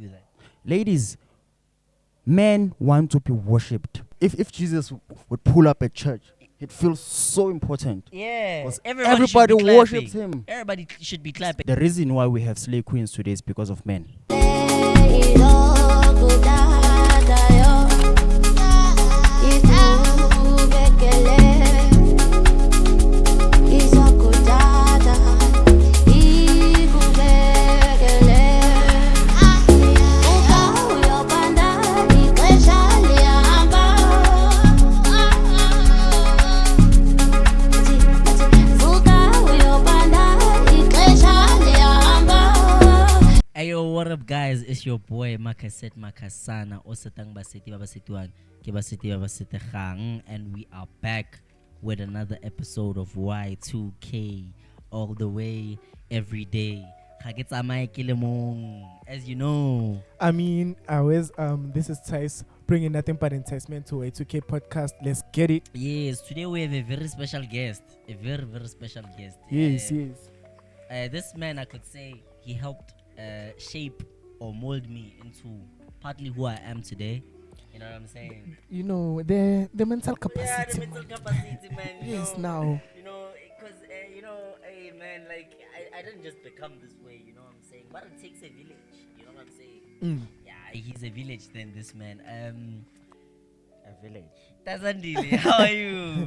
do that. Ladies, men want to be worshipped. If Jesus would pull up at church, it feels so important. Yeah, 'Cause everybody everybody should be worships clapping. him. Everybody should be clapping. The reason why we have slay queens today is because of men. Ayo, what up, guys? It's your boy Macaset Makasana. Osatang basiti babasituan, kibasiti babasitehang, and we are back with another episode of Y2KAY, all the way, every day. As you know. I mean, this is Tyse, bringing nothing but enticement to Y2KAY podcast. Let's get it. Yes, today we have a very special guest. A very, very special guest. Yes. This man, I could say, he helped shape or mold me into partly who I am today. You know what I'm saying? You know, the mental capacity. Yeah, the mental capacity, man. Yes, now. You know, because, hey, man, like, I didn't just become this way, you know what I'm saying? But it takes a village, you know what I'm saying? Yeah, he's a village then, this man. A village. Tazandili, how are you?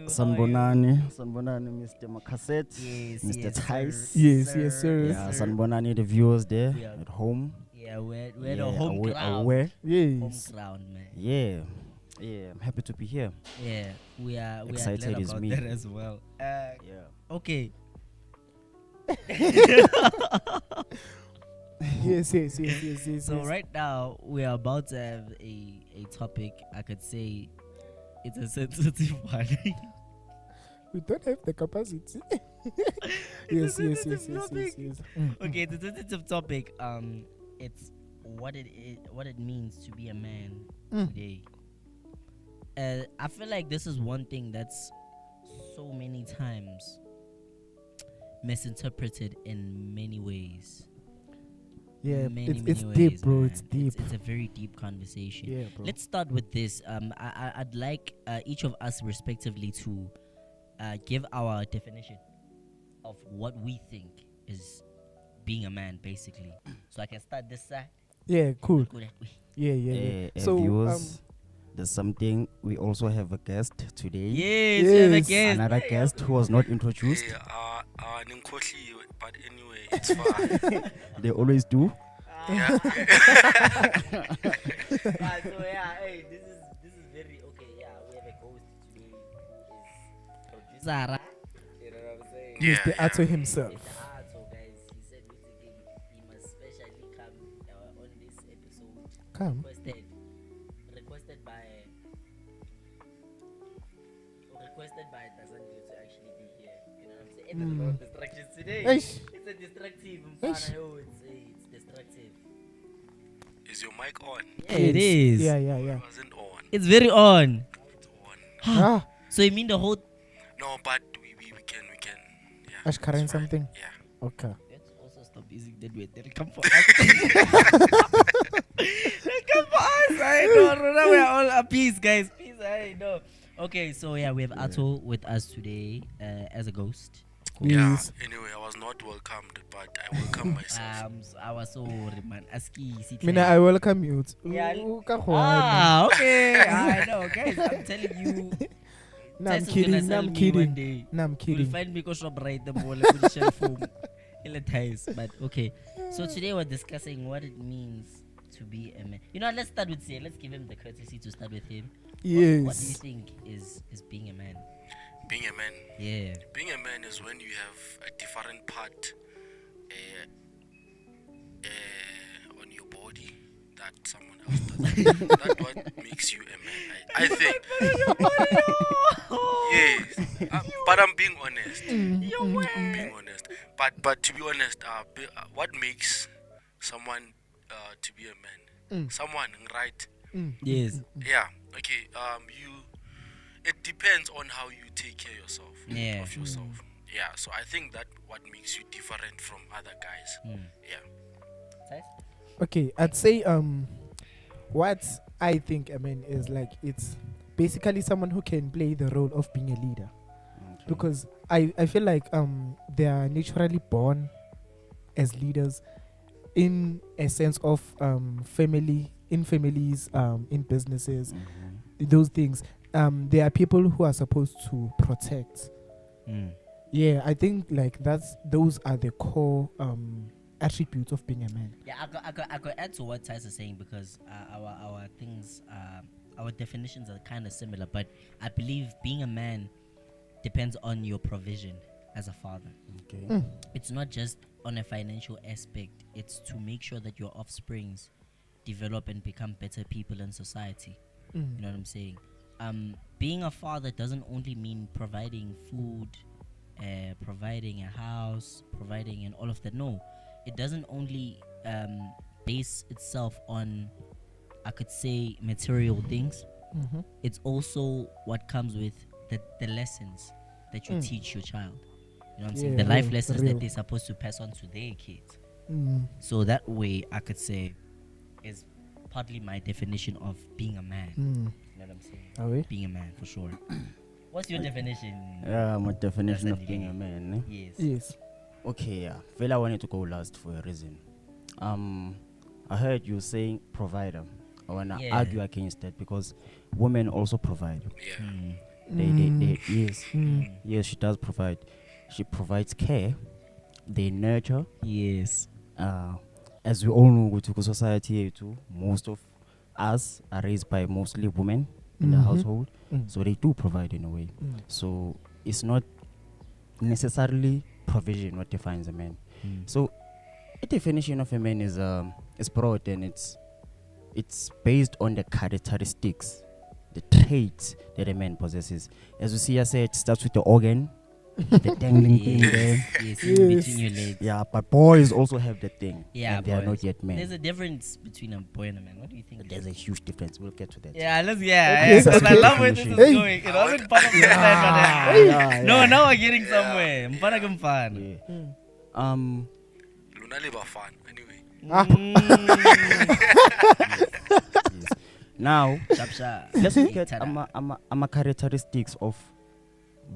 Sanbonani, Mr. Macaset, Yes, Mr. yes, Tyse. Yes, sir. Yeah, Sanbonani, the viewers there at home. Yeah, we're the home ground. Aware. Home Yes. ground, man. Yeah, I'm happy to be here. Yeah, we are Excited glad is about me. that as well. Yeah. Okay. Yes. So right now we are about to have a topic. I could say it's a sensitive one. We don't have the capacity. Yes. Okay, the sensitive topic. It's what it means to be a man today. I feel like this is one thing that's so many times misinterpreted in many ways. Yeah, Many it's ways, deep, bro. man. It's deep. It's a very deep conversation. Yeah, bro. Let's start with this. I'd like each of us respectively to give our definition of what we think is being a man, basically. So I can start this side. Yeah, cool. Go that way. Yeah. So, viewers, there's something. We also have a guest today. Yes, we have a Yes. guest. Another guest who was not introduced. But anyway, it's fine. They always do. Yeah. So yeah, hey, this is very okay. Yeah, we have a host today who is producer. You know what I'm saying? Yes, the Yeah. Ato himself. It's Ato, guys. He said basically he must specially come on this episode. Come. Requested by Tazandio to actually be here. You know what I'm saying? And there's a lot of distractions today. Eish. It's a distractive. Eish. It's distractive. Is your mic on? Yeah, it is. Yeah. It wasn't on. It's very on. It's on. Ah, So you mean the whole? No, but we can. Yeah. Ash Karen it's fine. something. Yeah. Okay. Let's also stop using that word. They'll come for us. They'll come for us. I know. Now we are all at peace, guys. Peace. I know. Okay, so yeah, we have Ato with us today as a ghost. Yeah. Yes. Anyway, I was not welcomed, but I welcome myself. I was so man. Aski. Mina, I welcome you. Yeah. Ah. Okay. I know, guys. I'm telling you. No, I'm Tyse is gonna kidding. sell I'm me kidding. one day. No, I'm You'll kidding. find me because right the ball with the shelf home. But okay. So today we're discussing what it means to be a man. You know, let's start with let's give him the courtesy to start with him. What do you Yes. think is being a man? Being a man. Yeah. Being a man is when you have a different part on your body that someone else doesn't. That's what makes you a man. I think. Yes. But I'm being honest. I'm being honest. But to be honest, what makes someone to be a man? Someone, right? Yes. Yeah. Okay. It depends on how you take care Yeah. of yourself. Yeah. So I think that what makes you different from other guys. Yeah. Tyse? Okay, I'd say what I think a man is like, it's basically someone who can play the role of being a leader, Okay. because I feel like they are naturally born as leaders in a sense of family, in families, in businesses, those things. There are people who are supposed to protect. Mm. Yeah, I think like those are the core attributes of being a man. Yeah, I could add to what Tyse is saying, because our things, our definitions are kind of similar. But I believe being a man depends on your provision as a father. Okay. It's not just on a financial aspect. It's to make sure that your offsprings develop and become better people in society. You know what I'm saying? Being a father doesn't only mean providing food, providing a house, providing and all of that. No, it doesn't only base itself on, I could say, material things. It's also what comes with the lessons that you teach your child. You know what I'm saying? Yeah, The life real, lessons real. that they're supposed to pass on to their kids. So that way, I could say, is partly my definition of being a man. You know what I'm saying? Are we? Being a man, for sure. What's your definition? My definition That's of being a man. Yes. Yes. Okay, yeah. Feel I wanted to go last for a reason. I heard you saying provider. I wanna Yeah. argue against that, because women also provide. Yeah. They yes, she does provide. She provides care. They nurture. Yes. As we all know, with the society here too, most of us are raised by mostly women in the household, so they do provide in a way. So it's not necessarily provision what defines a man. So a definition of a man is broad, and it's based on the characteristics, the traits that a man possesses. As you see, I said, it starts with the organ, the dangling thing there. Yes, in between your legs. Yeah, but boys also have that thing. Yeah, and they are not boys. yet men. There's a difference between a boy and a man. What do you think? There's a huge difference. We'll get to that. Yeah, let's. Okay. Yeah, because I love where this is Hey. going. It wasn't part of the plan, but Yeah, no, yeah. now we're getting somewhere. Mpana kum fun. Yeah. Luna live fun anyway. Yes. Now, Sharp, sharp. let's look at Tada. ama characteristics of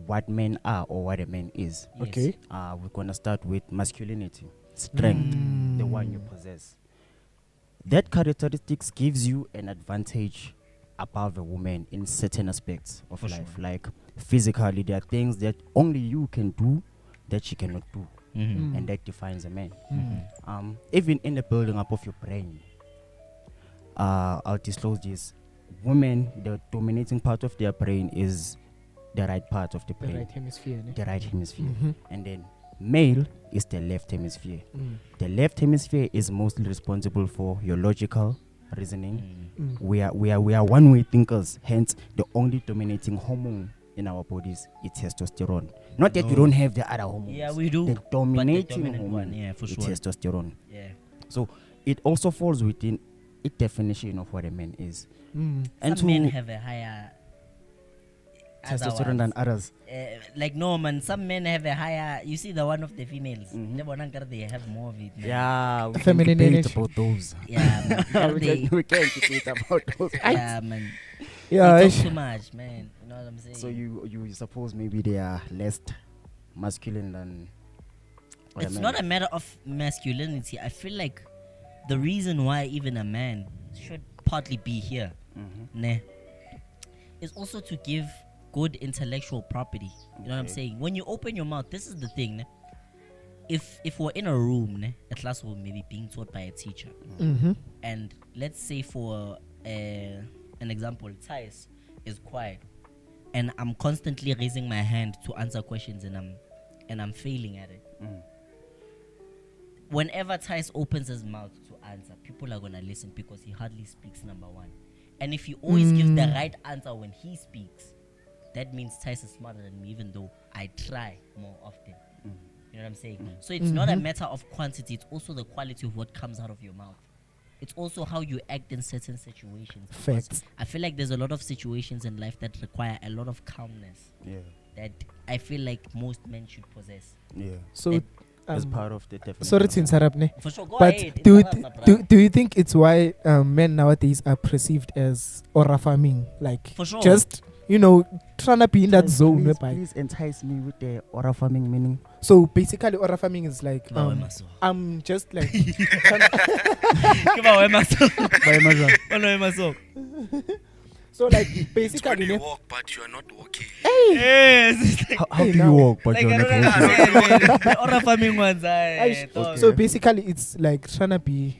what men are or what a man is. Yes. Okay. We're gonna start with masculinity, strength, the one you possess. That characteristics gives you an advantage above a woman in certain aspects of For life. sure. Like physically, there are things that only you can do that she cannot do, and that defines a man. Even in the building up of your brain, I'll disclose this. Women, the dominating part of their brain is the right part of the The brain, right hemisphere. Ne? the right hemisphere, and then male is the left hemisphere. The left hemisphere is mostly responsible for your logical reasoning. We are one-way thinkers. Hence, the only dominating hormone in our bodies is testosterone. Not that we don't have the other hormones. Yeah, we do. The But dominating dominant hormone one, yeah, for is sure. testosterone. Yeah. So it also falls within a definition of what a man is. And Some men to have a higher testosterone than others. like no man, some men have a higher. You see the one of the females. They have more of it. Man. Yeah, we can Feminine debate energy. about those. Yeah, man. we can debate about those. Yeah, man. Yeah. They talk too much, man. You know what I'm saying? So you suppose maybe they are less masculine than what It's a man not a is. matter of masculinity. I feel like the reason why even a man should partly be here, ne, is also to give good intellectual property. You know what I'm Okay. saying? When you open your mouth, this is the thing, ne? If we're in a room, ne, a class will maybe being taught by a teacher, and let's say for an example, Tyse is quiet, and I'm constantly raising my hand to answer questions, and I'm failing at it. Whenever Tyse opens his mouth to answer, people are gonna listen because he hardly speaks, number one. And if he always gives the right answer when he speaks, that means Tyse is smarter than me, even though I try more often. You know what I'm saying? So it's not a matter of quantity, it's also the quality of what comes out of your mouth. It's also how you act in certain situations. because Facts. I feel like there's a lot of situations in life that require a lot of calmness Yeah. that I feel like most men should possess. Yeah. So That as part of the definition. Sorry to interrupt, ne? For sure, go But ahead. do interrupt, bruh. do you think it's why men nowadays are perceived as aura farming, like For sure. just trying to be in that zone Please, whereby? please entice me with the aura farming meaning. So basically, aura farming is like Kiba wema so. I'm just like Kiba wema so. Wena wema so. so like It's when basically, you ne? walk, but you are not walking. Yes. How do you now- walk? But Like, you're I not don't walking? understand. The aura farming ones, Aish, dog. So basically, it's like trying to be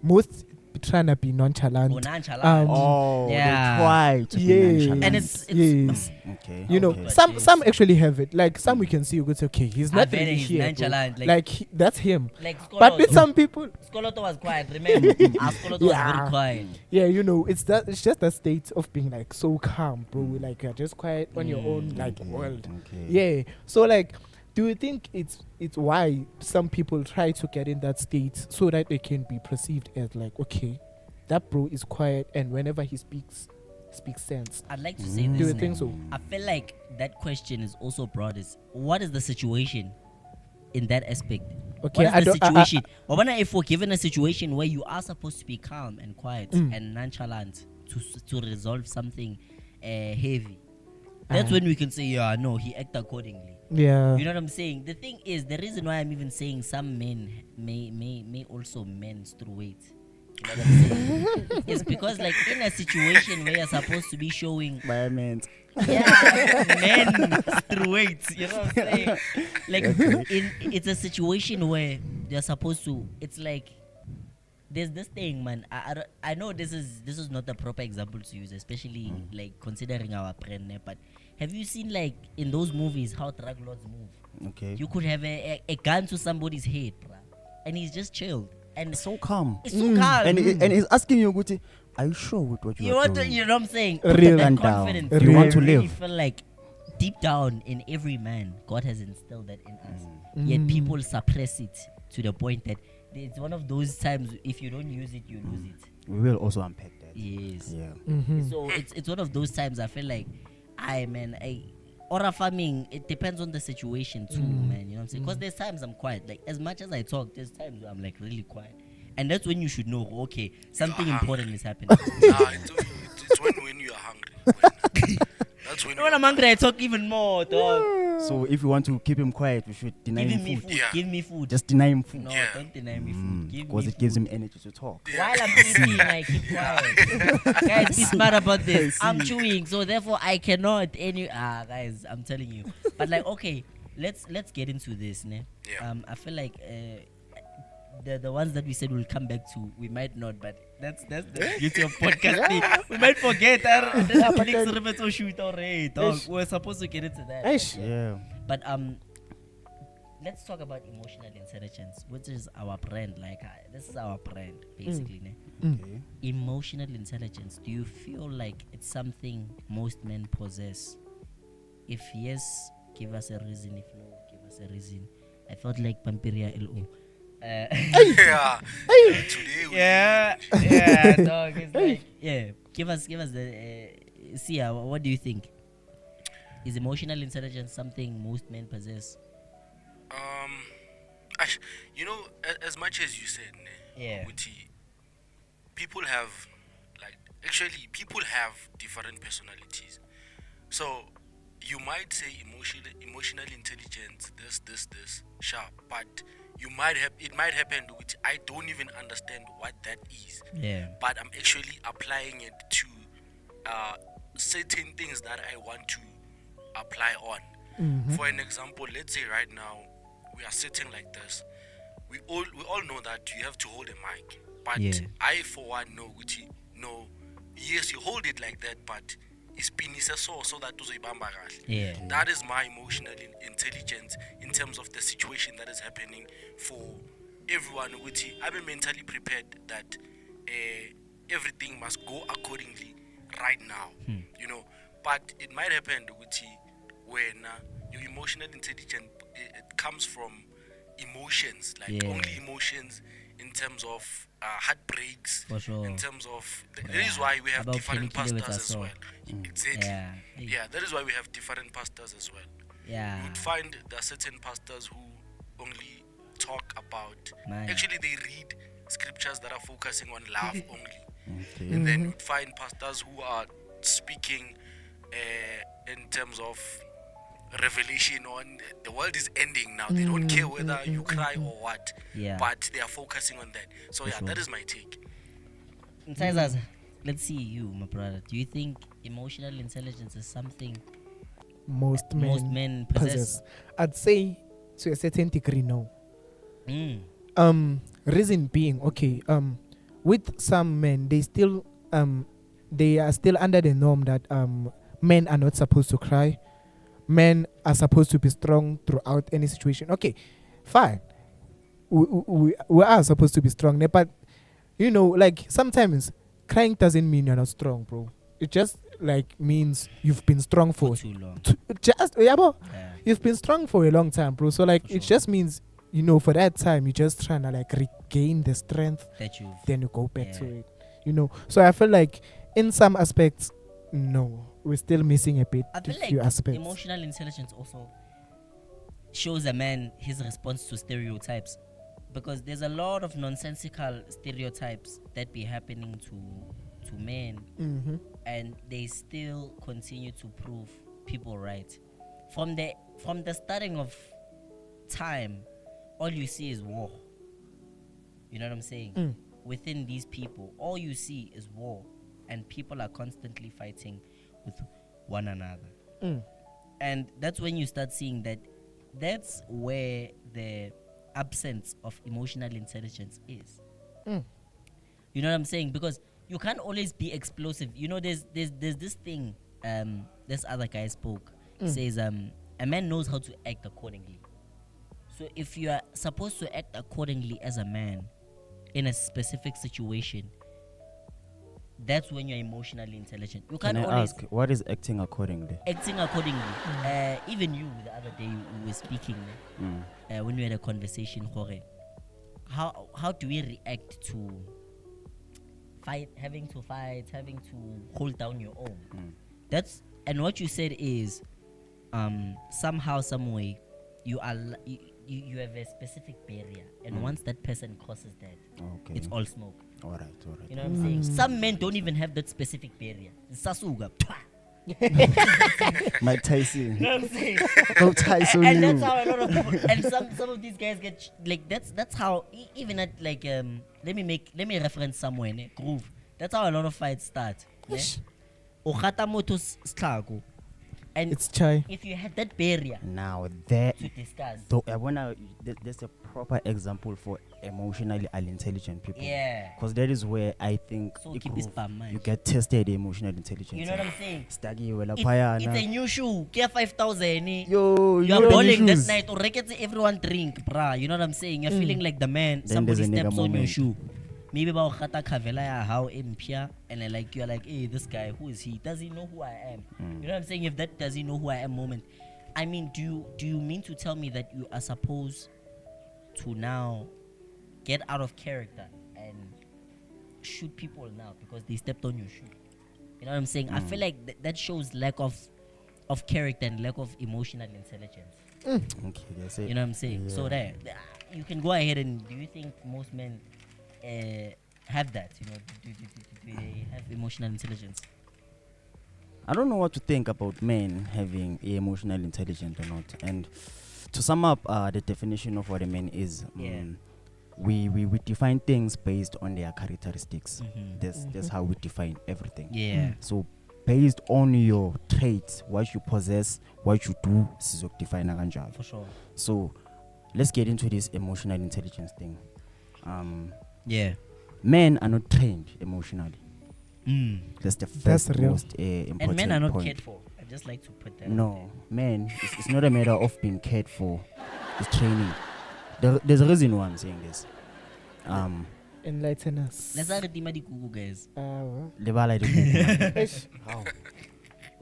most trying to be nonchalant. Oh, nonchalant. Oh, Yeah. they try to be Yeah. nonchalant. And it's Yes. Okay. You know, Okay. some actually have it. Like some we can see, you go say, okay, he's I not bet really he's here. bro. nonchalant. Like that's him. Like But with some people, Skoloto was quiet. Remember, Skoloto was Yeah. very quiet. yeah, it's just a state of being like so calm, bro. Like you're just quiet on your own, like Okay, world. Okay. Yeah. So like, do you think it's why some people try to get in that state so that they can be perceived as like, okay, that bro is quiet, and whenever he speaks sense. I'd like to say Do this. you now. think so? I feel like that question is also broad. Is what is the situation in that aspect? Okay, What is the situation? Wabana, if we're given a situation where you are supposed to be calm and quiet and nonchalant to resolve something heavy, that's when we can say, yeah, no, he acted accordingly. Yeah. You know what I'm saying? The thing is, the reason why I'm even saying some men may also menstruate. You know what I'm saying? It's because like in a situation where you're supposed to be showing Environment. men straight, you know what I'm saying? Like it's a situation where they're supposed to. It's like there's this thing, man. I know this is not the proper example to use, especially like considering our brand, but have you seen like in those movies how drug lords move? Okay. You could have a gun to somebody's head, bruh, and he's just chilled and It's so calm. it's so calm. And he's asking you, Guti, are you sure with what you are want to, doing? you know what I'm saying? Real That and down. confidence. You want to really live. feel like deep down in every man, God has instilled that in us. Yet people suppress it to the point that it's one of those times if you don't use it, you lose it. We will also unpack that. Yes. Yeah. So it's one of those times I feel like aura farming, it depends on the situation too, man. You know what I'm saying? Because there's times I'm quiet. Like as much as I talk, there's times where I'm like really quiet. And that's when you should know, okay, something important is happening. Nah, it's when you are hungry. That's when When I'm hungry, I talk even more, dog. So if you want to keep him quiet, we should deny Give him me food. food. Yeah. Give me food. Just deny him food. No, Yeah. don't deny me food. Give Because me it gives food. him energy to talk. While I'm eating, I keep quiet. Guys, be smart about this. I'm chewing, so therefore I cannot guys, I'm telling you. But like, okay, let's get into this, ne? Yeah. I feel like the ones that we said we'll come back to, we might not, but that's the beauty of podcasting. We might forget. We're supposed to get into that. Aish. Yeah. But let's talk about emotional intelligence, which is our brand. Like this is our brand, basically. Ne? Okay. Emotional intelligence. Do you feel like it's something most men possess? If yes, give us a reason. If no, give us a reason. I felt like Pampiria LO. Yeah. Today we Yeah, dog. It's like, yeah. Give us the. Sia, what do you think? Is emotional intelligence something most men possess? you know, as much as you said, Yeah. Uti, people have people have different personalities. So you might say emotional intelligence, this, sharp, but it might happen which I don't even understand what that is. Yeah. But I'm actually applying it to certain things that I want to apply on. For an example, let's say right now we are sitting like this. We all know that you have to hold a mic, but Yeah. I for one know Gucci. No, yes, you hold it like that, but it's pinisa so that uzoyibamba kahle. Yeah. That is my emotional intelligence in terms of the situation that is happening for everyone. Gucci, I'm mentally prepared that everything must go accordingly right now. You know, but it might happen Gucci when your emotional intelligence it comes from emotions, like Yeah. only emotions in terms of heartbreaks, For sure. in terms of that is why we have About different Penny Kile with pastors as Aso. well. Exactly. Yeah. Yeah, that is why we have different pastors as well. Yeah. You'd find there are certain pastors who only talk about. Man. Actually, they read scriptures that are focusing on love only. Okay. And then you'd find pastors who are speaking in terms of revelation on the world is ending now. They don't care whether you cry or what, Yeah. but they are focusing on that. So yeah, that is my take. Tyse, let's see you, my brother. Do you think emotional intelligence is something Most men possess? I'd say to a certain degree, no. Mm. Reason being, okay, with some men, they are still under the norm that men are not supposed to cry. Men are supposed to be strong throughout any situation. Okay, fine. We are supposed to be strong, but you know, like sometimes crying doesn't mean you're not strong, bro. It just like means you've been strong for too long. You've been strong for a long time, bro. So like For it sure. just means, you know, for that time you're just trying to like regain the strength, That you. then you go back Yeah. to it. You know. So I feel like in some aspects, no, we're still missing a bit. I feel few like aspects. emotional intelligence also shows a man his response to stereotypes, because there's a lot of nonsensical stereotypes that be happening to men, Mm-hmm. and they still continue to prove people right. From the starting of time, all you see is war. You know what I'm saying? Within these people, all you see is war, and people are constantly fighting with one another. And that's when you start seeing that that's where the absence of emotional intelligence is. You know what I'm saying? Because you can't always be explosive. You know, there's this thing. This other guy spoke. Says a man knows how to act accordingly. So if you are supposed to act accordingly as a man in a specific situation, that's when you're emotionally intelligent. You Can can't I always ask, what is acting accordingly? acting accordingly. Even you the other day we were speaking when we had a conversation. Jorge, how do we react to having to hold down your own? That's, and what you said is somehow, some way, you have a specific barrier, and once that person crosses that, Okay. it's all smoke. All right. You know what I'm saying? Some men don't even have that specific barrier. Sasuga. Mike Tyson. You know what I'm saying? No Tyson. And that's how a lot of people, and some of these guys get like, that's how even at like let me reference somewhere, ne? Groove. That's how a lot of fights start. Ne? Ogata moto slago. And It's chai. if you had that barrier Now that to discuss, there's a proper example for emotionally unintelligent people. yeah. Because that is where I think So keep this in mind. you get tested emotional intelligence. You know what I'm saying? Stagi wela It's payana. a new shoe. Get 5,000. Yo, You're know balling that issues. night, or everyone drink, bruh. You know what I'm saying? You're feeling like the man. Then Somebody there's a nigga steps on your moment. shoe. Maybe about Khata Kavela ya how impia, and then like you're like, hey, this guy, who is he? Does he know who I am? You know what I'm saying? If that does he know who I am moment, I mean, do you mean to tell me that you are supposed to now get out of character and shoot people now because they stepped on your shoe? You know what I'm saying? I feel like that shows lack of character and lack of emotional intelligence. Okay, that's it. You know what I'm saying? So Yeah. there, you can go ahead and, do you think most men have that? You know, do they have emotional intelligence? I don't know what to think about men having emotional intelligence or not. And to sum up the definition of what a man is, Yeah. we define things based on their characteristics. Mhm. That's how we define everything. Yeah. So based on your traits, what you possess, what you do, define kanjalo. For sure. So let's get into this emotional intelligence thing. Yeah. Men are not trained emotionally. That's the That's first real. most important And men are not point. cared for. I just like to put that. No, men, it's not a matter of being cared for. It's training. There's a reason why I'm saying this. Enlighten us. Let's start the Google, guys. Lebala the book. Eish.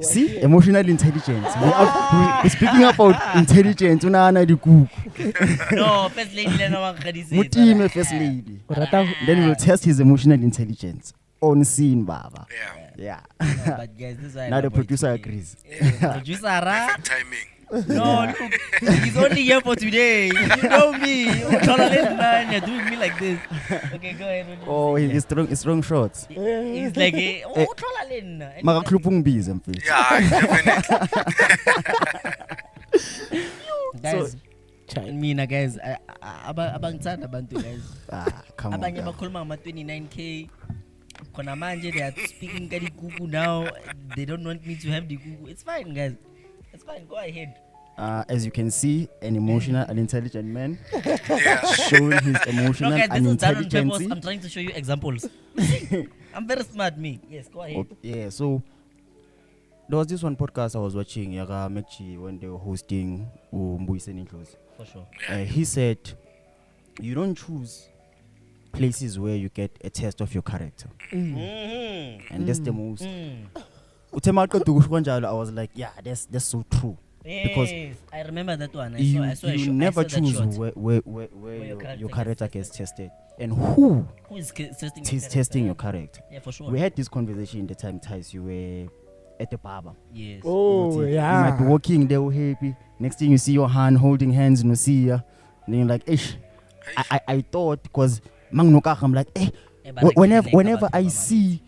See, emotional intelligence. We're speaking about intelligence. Una the cook. No, first lady, let no one credit it. Mutime first lady. Then we'll test his emotional intelligence on scene, Baba. Yeah. Yeah. But guys, this is why I Now the love Y2K. producer agrees. Producer, Ra. Timing. No, look, he's only here for today. You know me. You're doing me like this. Okay, go ahead. Oh, it's strong shots. He's like, oh, Trolalin. Makakhulupha ungibize mfethu. Yeah, definitely. Guys, mina guys, abangitsanda abantu guys. Come on. Abanye guys. bakhuluma ngama 29K. Khona manje they are speaking kadi gugu now. They don't want me to have the gugu. It's fine, guys. It's fine. Go ahead. As you can see, an emotional and intelligent man Yeah. showing his emotional No, guys, and this is done on purpose. intelligence. I'm trying to show you examples. I'm very smart, me. Yes, go ahead. Yeah, so there was this one podcast I was watching, Yaga Mechi, when they were hosting Mbuyiseni Ndlozi. For sure. He said, you don't choose places where you get a test of your character. Mm-hmm. And that's the most. Mm. I was like, yeah, that's so true. Because Yes, I remember that one. I You saw a you shot- I never saw that choose shot. where your your character character gets gets tested. And who Who is testing? is testing your character? Yeah, for sure. We had this conversation the time, Tyse, you were at the barber. Yes. Oh, You might be yeah. walking there happy. Next thing you see your hand holding hands, no see ya. And then you're like, ish. I thought because I'm like, eh, whenever I see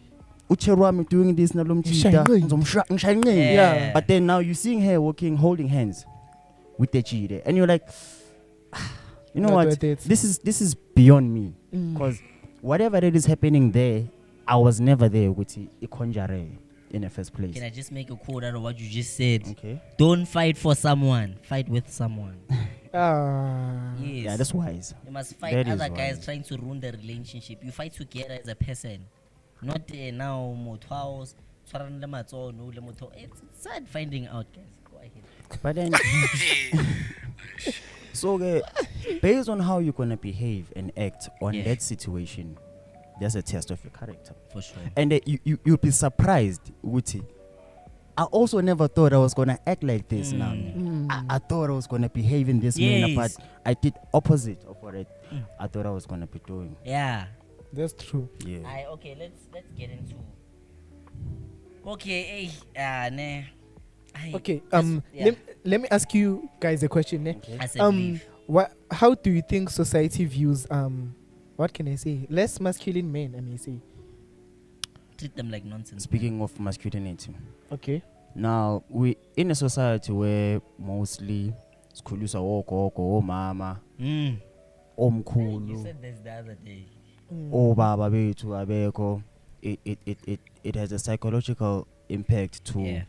Ucherwami doing this, Yeah. but then now you're seeing her walking, holding hands with the cheetah, and you're like, you know Not what? worth it. This is beyond me, Mm. because whatever that is happening there, I was never there with it conjure in the first place. Can I just make a quote out of what you just said? Okay. Don't fight for someone. Fight with someone. Yeah. Yes. Yeah, that's wise. You must fight That is other guys wise. trying to ruin the relationship. You fight together as a person. Not now, mothouse. It's sad finding out, guys. Go ahead. But then, so based on how you're gonna behave and act on Yeah. that situation, there's a test of your character. For sure. And you'll be surprised, Wuti. I also never thought I was gonna act like this now. I thought I was gonna behave in this manner, but Yes. I did opposite of what I Mm. thought I was gonna be doing. Yeah. That's true. Yeah. Okay, let's get into. Okay, nah. Okay. Yeah. Let me ask you guys a question. Ne? Okay. I said leave. How do you think society views what can I say? Less masculine men, I may say. Treat them like nonsense. Speaking of masculinity, Okay. now we in a society where mostly sikhulisa ogogo, omama, Mm. You omkhulu, said this the other day. obaba bethu abekho, it has a psychological impact to Yeah.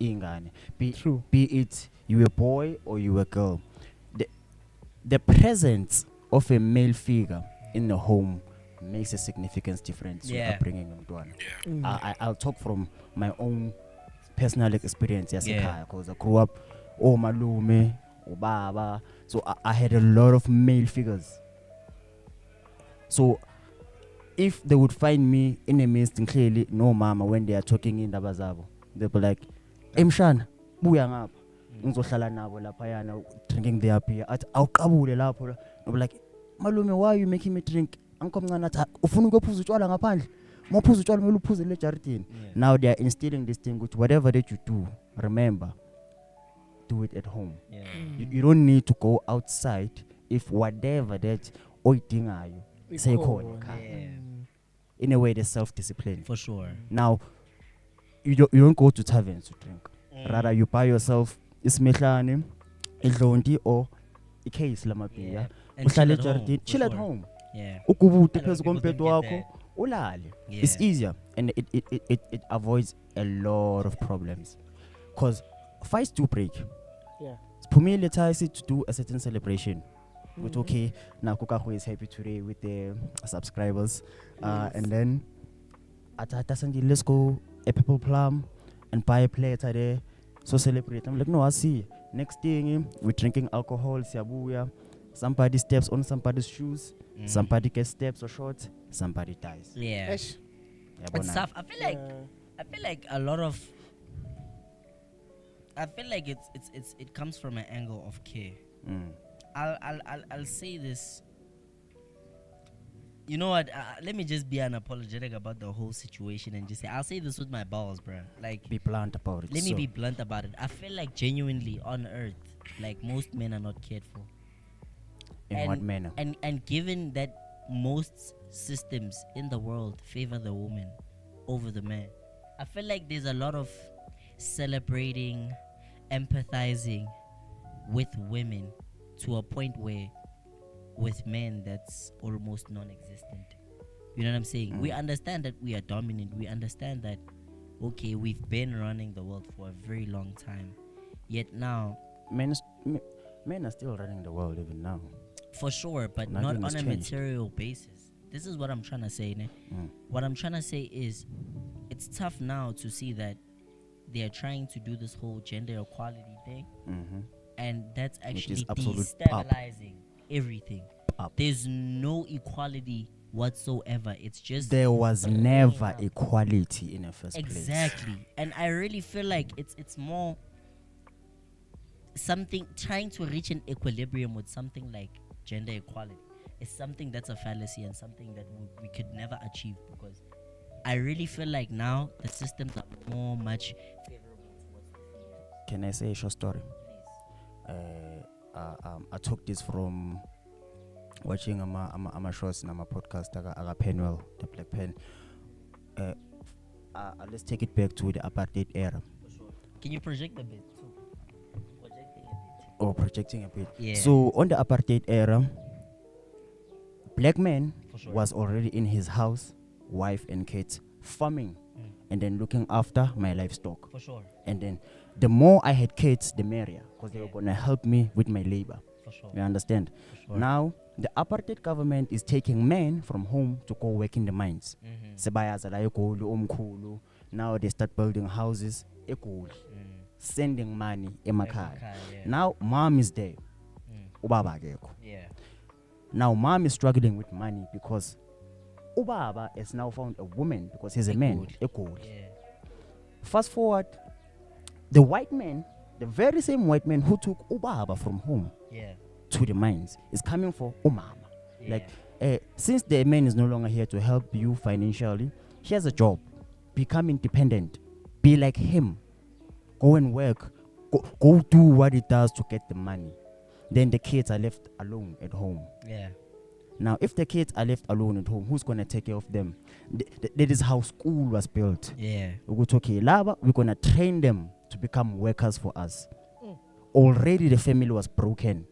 ingane. True. Be it you a boy or you a girl, the presence of a male figure in the home makes a significant difference Yeah. to upbringing umntwana. Yeah. I'll talk from my own personal experience Yeah. because I grew up malume, baba, so I had a lot of male figures. So if they would find me in a midst, clearly no mama when they are talking in Dabazabo, they'll be like, Emshana, buya ngapha. Ngizohlala nabo laphayana drinking their beer. Athi awuqabule lapho. I'll be like, malume, why are you making me drink? Ankomncane athi ufuna ukuphuza utshwala ngaphandle. Mawuphuza utshwala kumele uphuze le jardini. Now they are instilling this thing which whatever that you do, remember, do it at home. Yeah. You don't need to go outside if whatever that oyidingayo sekhona ekhaya. Yeah. In a way, there's self-discipline. For sure. Now, you don't go to taverns to drink. Rather, you buy yourself ismehlane, idlondi, or a case lamapia. Yeah. And chill at home. For Chill at sure. home. Yeah. Ukubute A lot of phezu people kombhede don't get wakho, ulale. Yeah. It's easier and it avoids a lot of problems. Cause fights do break. Yeah. Pumile Tyse to do a certain celebration. But okay, now Kukaho is happy today with the subscribers. And then let's go a purple plum and buy a plate there. So celebrate. I'm like, no, I see. Next thing, we're drinking alcohol, siabuya. Somebody steps on somebody's shoes. Somebody gets steps or shots. Somebody dies. Yeah. Esh. Yeah, It's bona. tough. I feel like a lot of. I feel like it comes from an angle of care. Mm. I'll say this. You know what? Let me just be unapologetic about the whole situation and just say, I'll say this with my balls, bruh. Like, Be blunt about it. let me So, be blunt about it. I feel like genuinely on earth, like most men are not cared for. in what manner? And given that most systems in the world favor the woman over the man, I feel like there's a lot of celebrating, empathizing with women to a point where with men that's almost non-existent. You know what I'm saying? We understand that we are dominant. We understand that, okay, we've been running the world for a very long time. Yet now, Men are still running the world even now. for sure, but Nothing not has on a changed. material basis. This is what I'm trying to say, ne? What I'm trying to say is it's tough now to see that they're trying to do this whole gender equality thing, and that's actually is absolute destabilizing everything. Up. There's no equality whatsoever. It's just There was never equality in the first place. exactly. And I really feel like it's more something trying to reach an equilibrium with something like gender equality is something that's a fallacy and something that we could never achieve, because I really feel like now the systems are more much favorable towards the females. Can I say a short story? Please. I took this from watching a shows and a podcast aga Penwell, the Black Pen. Let's take it back to the apartheid era. For sure. Can you project a bit too? Projecting a bit. Or projecting a bit. Yeah. So on the apartheid era, black man For sure. was already in his house, wife and kids, farming, and then looking after my livestock. For sure. And then the more I had kids, the merrier, because they were gonna help me with my labor. For sure. You understand? For sure. Now the apartheid government is taking men from home to go work in the mines. Sebayaza la eGoli, omkhulu. Now they start building houses eGoli, sending money emakhaya. Yeah. Now mom is there. Ubaba akekho. Yeah. Now mom is struggling with money because ubaba has now found a woman because he's a man. eGoli. Yeah. Fast forward, the white man, the very same white man who took ubaba from home Yeah. to the mines, is coming for umama. Yeah. Like, since the man is no longer here to help you financially, he has a job. Become independent. Be like him. Go and work. Go do what he does to get the money. Then the kids are left alone at home. Yeah. Now, if the kids are left alone at home, who's going to take care of them? That is how school was built. Yeah. We're going to train them to become workers for us. Already the family was broken.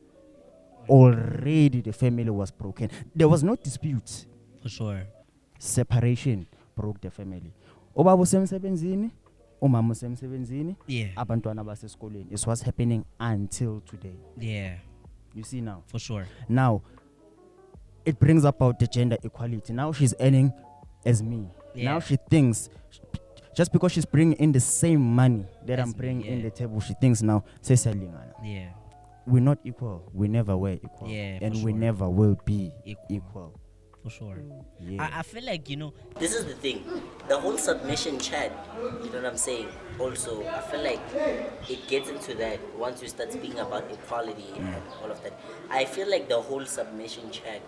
There was no dispute. For sure. Separation broke the family. Ubaba usemsebenzini, umama usemsebenzini, Yeah. abantwana basesikoleni. It's what's happening until today. Yeah. You see now. For sure. Now, it brings about the gender equality. Now she's earning as me. Yeah. Now she thinks, just because she's bringing in the same money that As I'm me, bringing in yeah. the table, she thinks now, sesalingana. Yeah. We're not equal. We never were equal. Yeah, and for we sure. never will be Equal. equal. For sure. Yeah. I feel like, this is the thing. The whole submission chat, you know what I'm saying? Also, I feel like it gets into that once you start speaking about equality and all of that. I feel like the whole submission chat,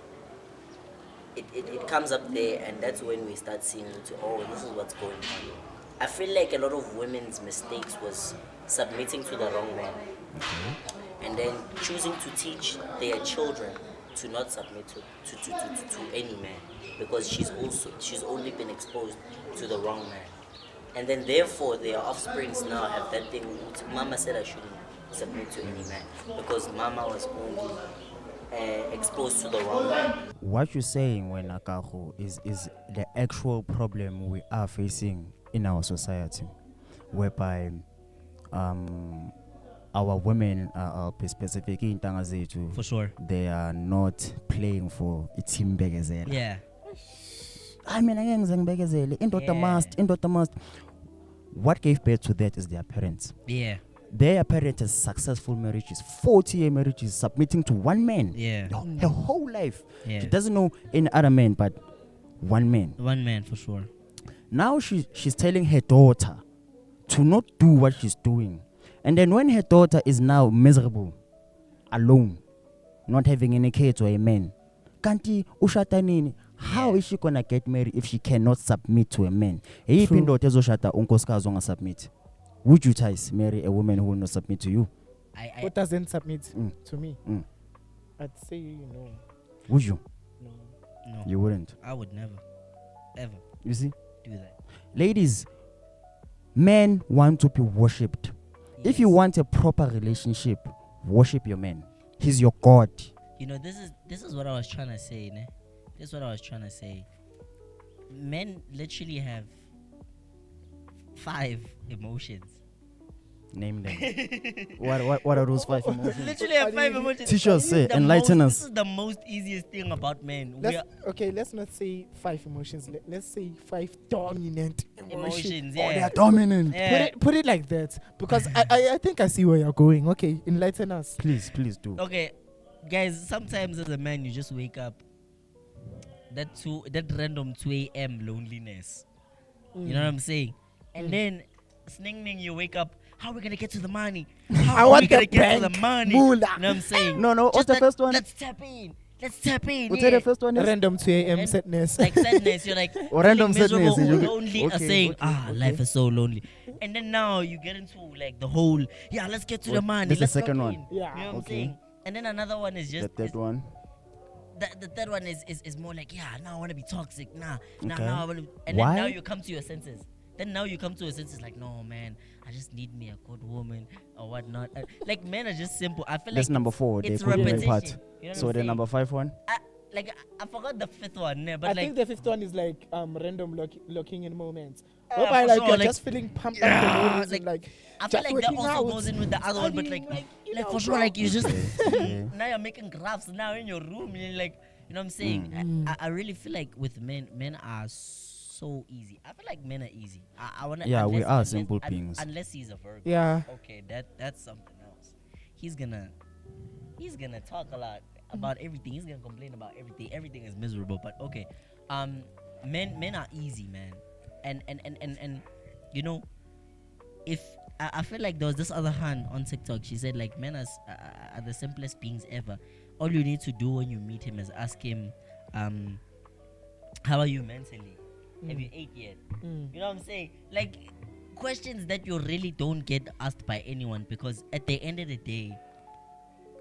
it comes up there, and that's when we start seeing, this is what's going on. I feel like a lot of women's mistakes was submitting to the wrong man. And then choosing to teach their children to not submit to any man, because she's only been exposed to the wrong man, and then therefore their offsprings now have that thing. Mama said I shouldn't submit to any man because Mama was only exposed to the wrong man. What you're saying, when Akaho, is the actual problem we are facing in our society, whereby our women are specific in Tangazetu. For sure. They are not playing for a team begezela. Yeah. I mean, indoda must. What gave birth to that is their parents. Yeah. Their parents has successful marriages, 40-year marriages, submitting to one man. Yeah. Her whole life. Yeah. She doesn't know any other man but one man. One man, for sure. Now she's telling her daughter to not do what she's doing. And then when her daughter is now miserable, alone, not having any kids or a man, kanti ushatanini, How Yeah. is she gonna get married if she cannot submit to a man? Hey, True. Pindo Tezoshata unkosikazi ongasubmit. Would you, Tyse, marry a woman who will not submit to you? Who doesn't submit Mm. to me? Mm. I'd say no. Would you? No. No, You wouldn't. I would never, ever You see? do that. Ladies, men want to be worshipped. If you Yes. want a proper relationship, worship your man. He's your God. You know, this is what I was trying to say, ne? This is what I was trying to say. Men literally have 5 emotions. Name them. What are those 5 emotions? Literally have 5 emotions. Teach us, This is say, the enlighten most- us. This is the most easiest thing about men. We are Let's not say 5 emotions. Let's say 5 dominant emotions, Oh, they yeah. are dominant. Yeah. Put it like that, because I think I see where you're going. Okay, enlighten us. Please do. Okay, guys, sometimes as a man you just wake up that random 2 a.m. loneliness. You know what I'm saying? And then sning you wake up, how are we gonna get to the money? How I are want we gonna the get to the bank, money? moolah. You know what I'm saying? No, what's Just the that- first one? Let's tap in. Let's tap in. What's yeah. the first one? Is? Random 2 a.m. And sadness. Like sadness, you're like Or random feeling miserable sadness, or you- lonely, are okay, saying, okay. life is so lonely. And then now you get into like the whole, let's get to the What? money. This is Let's the second lock one. in. Yeah. You know what I'm Okay. saying? And then another one is The just third one. the third one is more like, now I want to be toxic. Now Okay. I want to. And Why? then now you come to your senses. Then now you come to your senses like, no man, I just need me a good woman or whatnot. Like men are just simple. I feel That's like number 4. it's They put in repetition. part. You know what So I'm the saying? number 5 one. I forgot the 5th one, but I like think the 5th one is like random locking in moments. Yeah, Whereby for like sure, you're like- just feeling pumped up for no reason. Like I feel just like that working also out, goes in with the other one, but studying, like you like know, for sure, bro. like you just Okay. now you're making graphs now in your room. You're like, you know what I'm saying? I really feel like with men are so easy. I feel like men are easy. I wanna. Yeah, we unless- are unless- simple beings. Unless he's a Virgo. Yeah. Okay, that's something else. He's gonna talk a lot about everything. He's gonna complain about everything. Everything is miserable. But okay, men are easy, man. And you know, if I feel like there was this other hand on TikTok. She said like men are the simplest beings ever. All you need to do when you meet him is ask him, how are you mentally? Have you ate yet? You know what I'm saying? Like questions that you really don't get asked by anyone, because at the end of the day,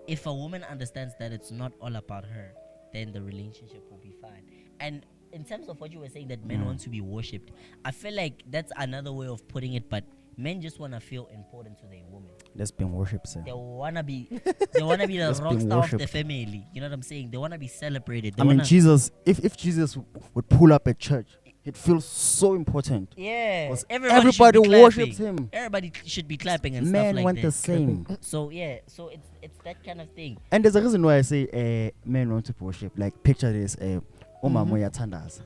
if a woman understands that it's not all about her, then the relationship will be fine. And in terms of what you were saying, that men want to be worshipped, I feel like that's another way of putting it, but men just want to feel important to their woman. That's been worship, sir. They wanna be the That's rock being star of the worshipped. family. You know what I'm saying? They wanna be celebrated. They I mean, wanna, Jesus, if Jesus would pull up at church, it feels so important. yeah, 'Cause everybody should everybody be worships clapping. him. Everybody should be clapping and Men stuff like want that. the same. So yeah, so it's that kind of thing. And there's a reason why I say men want to worship. Like, picture this, umama uyathandaza.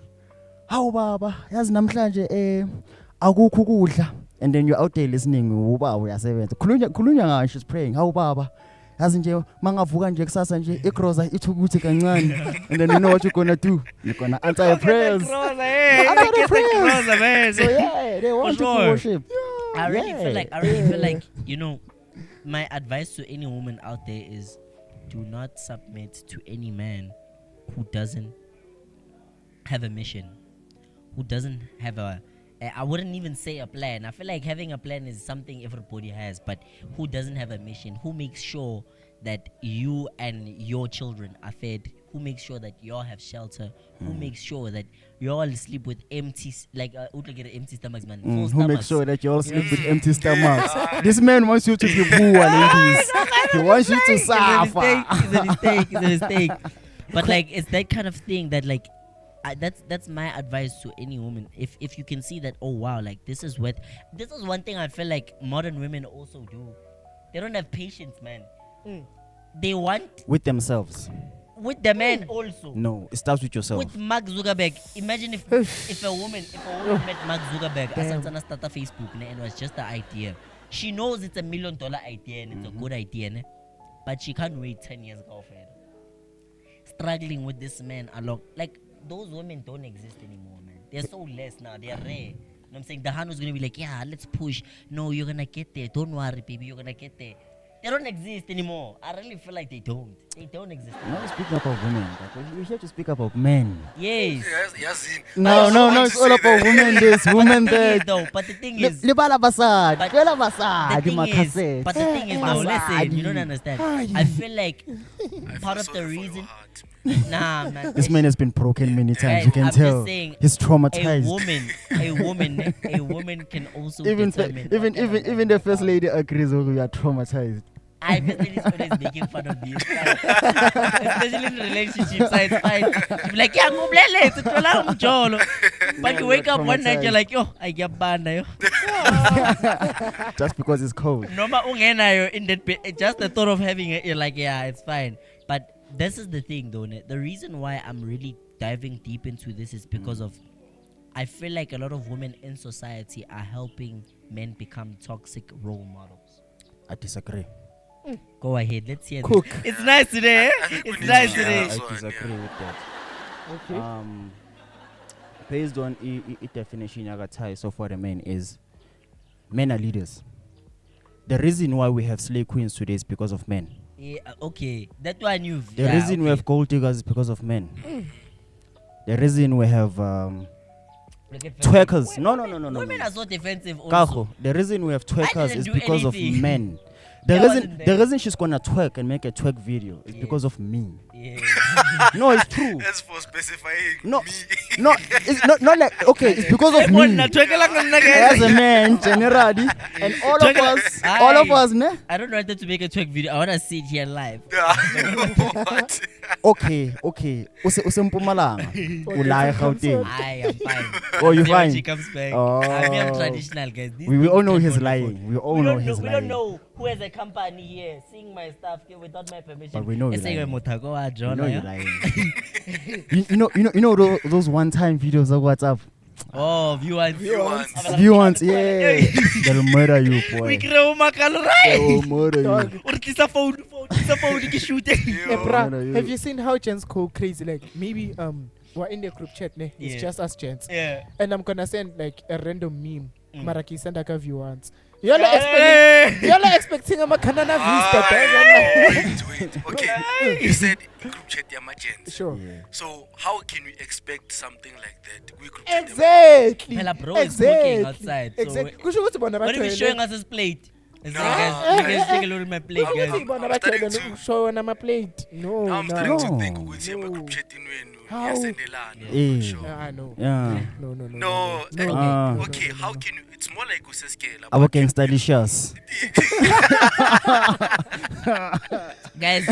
Hawu baba, yazi namhlanje akukho ukudla. And then you're out there listening, ubaba uyasebenza. Khulunywa ngayo, she's praying. Hawu baba, yazi nje mangavuka nje kusasa nje igroza ithi ukuthi kancane. And then you know what you're gonna do? You're gonna answer your prayers. Answer the prayers. man. So yeah, they want to sure. worship. I really feel like, you know, my advice to any woman out there is do not submit to any man who doesn't have a mission, who doesn't have I wouldn't even say a plan. I feel like having a plan is something everybody has, but who doesn't have a mission, who makes sure that you and your children are fed, who makes sure that you all have shelter, who makes sure that you all sleep with empty, empty stomachs, man. Full Who makes stomachs. sure that you all sleep with empty stomachs? This man wants you to be poor, ladies. He wants you to suffer. It's a mistake. But like, it's that kind of thing that like, that's my advice to any woman. If you can see that, oh wow, like this is one thing I feel like modern women also do. They don't have patience, man. They want With themselves. with the man also. No, it starts with yourself. With Mark Zuckerberg. Imagine if a woman met Mark Zuckerberg as start a Facebook and it was just an idea. She knows it's $1 million idea and it's a good idea, ne? But she can't wait 10 years ago for it. Struggling with this man along, like those women don't exist anymore, man. They're so less now. They're rare. You know what I'm saying? The hand was gonna be like, yeah, let's push. No, you're gonna get there. Don't worry, baby. You're gonna get there. They don't exist anymore. I really feel like they don't. They don't exist. Now speaking about women, but we're here to speak about men. Yes. Yes. No, it's all about women. This women But the thing there. is though, but the thing is, Libala basad, But Bela the basad, thing is, Macaset. but the thing is though, listen, you don't understand. Ay. I feel like part I of feel the sorry for your reason, heart. nah, man. This man has been broken many times. Guys, You can I'm tell. just saying, He's a traumatized. woman can also Even determine. what kind of even man the you first are. lady agrees that we are traumatized. I first lady is always making fun of me. It's fine. Especially in relationships, so it's fine. She'll be like, yeah, ngublele, sithola umjolo. But you wake up one night, you're like, yo, I get banned, yo. Just because it's cold. Noma ungenayo in that bit. Just the thought of having it, you're like, yeah, it's fine. But this is the thing, though. The reason why I'm really diving deep into this is because of I feel like a lot of women in society are helping men become toxic role models. I disagree. Go ahead, let's hear Cook. this. It's nice today. I think we It's need nice to hear today. this I one, disagree yeah. with that. Okay. Based on definition I got Tyse so for the men is men are leaders. The reason why we have slave queens today is because of men. Yeah, okay, that one you. The reason we have gold diggers is because of men. The reason we have twerkers. No. Women are so defensive. Also. Kaho, the reason we have twerkers didn't is do because anything. of men. Yeah, I wasn't The there. reason she's gonna twerk and make a twerk video is Yeah. because of me. Yeah. No, it's true. As for specifying No, me. no, it's not like okay. It's because of me. As a man, generally, and all of us, ne? I don't want them to make a twerk video. I want to see it here live. What? Okay. Usempumalanga. Ulaya Gauteng. I am fine. Oh, you See when fine? she comes back. Oh. I'm traditional, guys. These We things all know don't he's go lying. before. We all know he's We lying. don't know who has a company here seeing my stuff here without my permission. But we know you're Say lying. Mutago wa You Jonah, know you're yeah? lying. you know those one-time videos of WhatsApp. Oh, viewers. Viewers, yeah, they'll murder you, We boy. grow makal They'll right. murder you. Dog. Or tlisa phone ke shoot. Hey, no, bruh, have you- you seen how gents go crazy? Like maybe we're in the group chat, ne? It's Yeah. just us gents, Yeah. and I'm gonna send like a random meme. Maraki send a view once. Hey. You're not expecting a Macanana vista. Wait. Okay. You said group chat emergency. Sure. Yeah. So how can we expect something like that? We group chat Exactly. Fella bro is cooking outside. So Exactly. Kusho ukuthi bona what are we bathwele. showing us his plate? It's like, No. guys, you guys take a look at my plate, Kusho guys. ukuthi bona I'm starting bathwele to- show on my plate. No, Now I'm no. starting to No. think ukuthi No. group chat inwenu How? yasendelana. Yeah. Sure. Ah, no. Yeah. No. No. Okay. How can you? It's more like usescale. Our gangstylicious. Guys,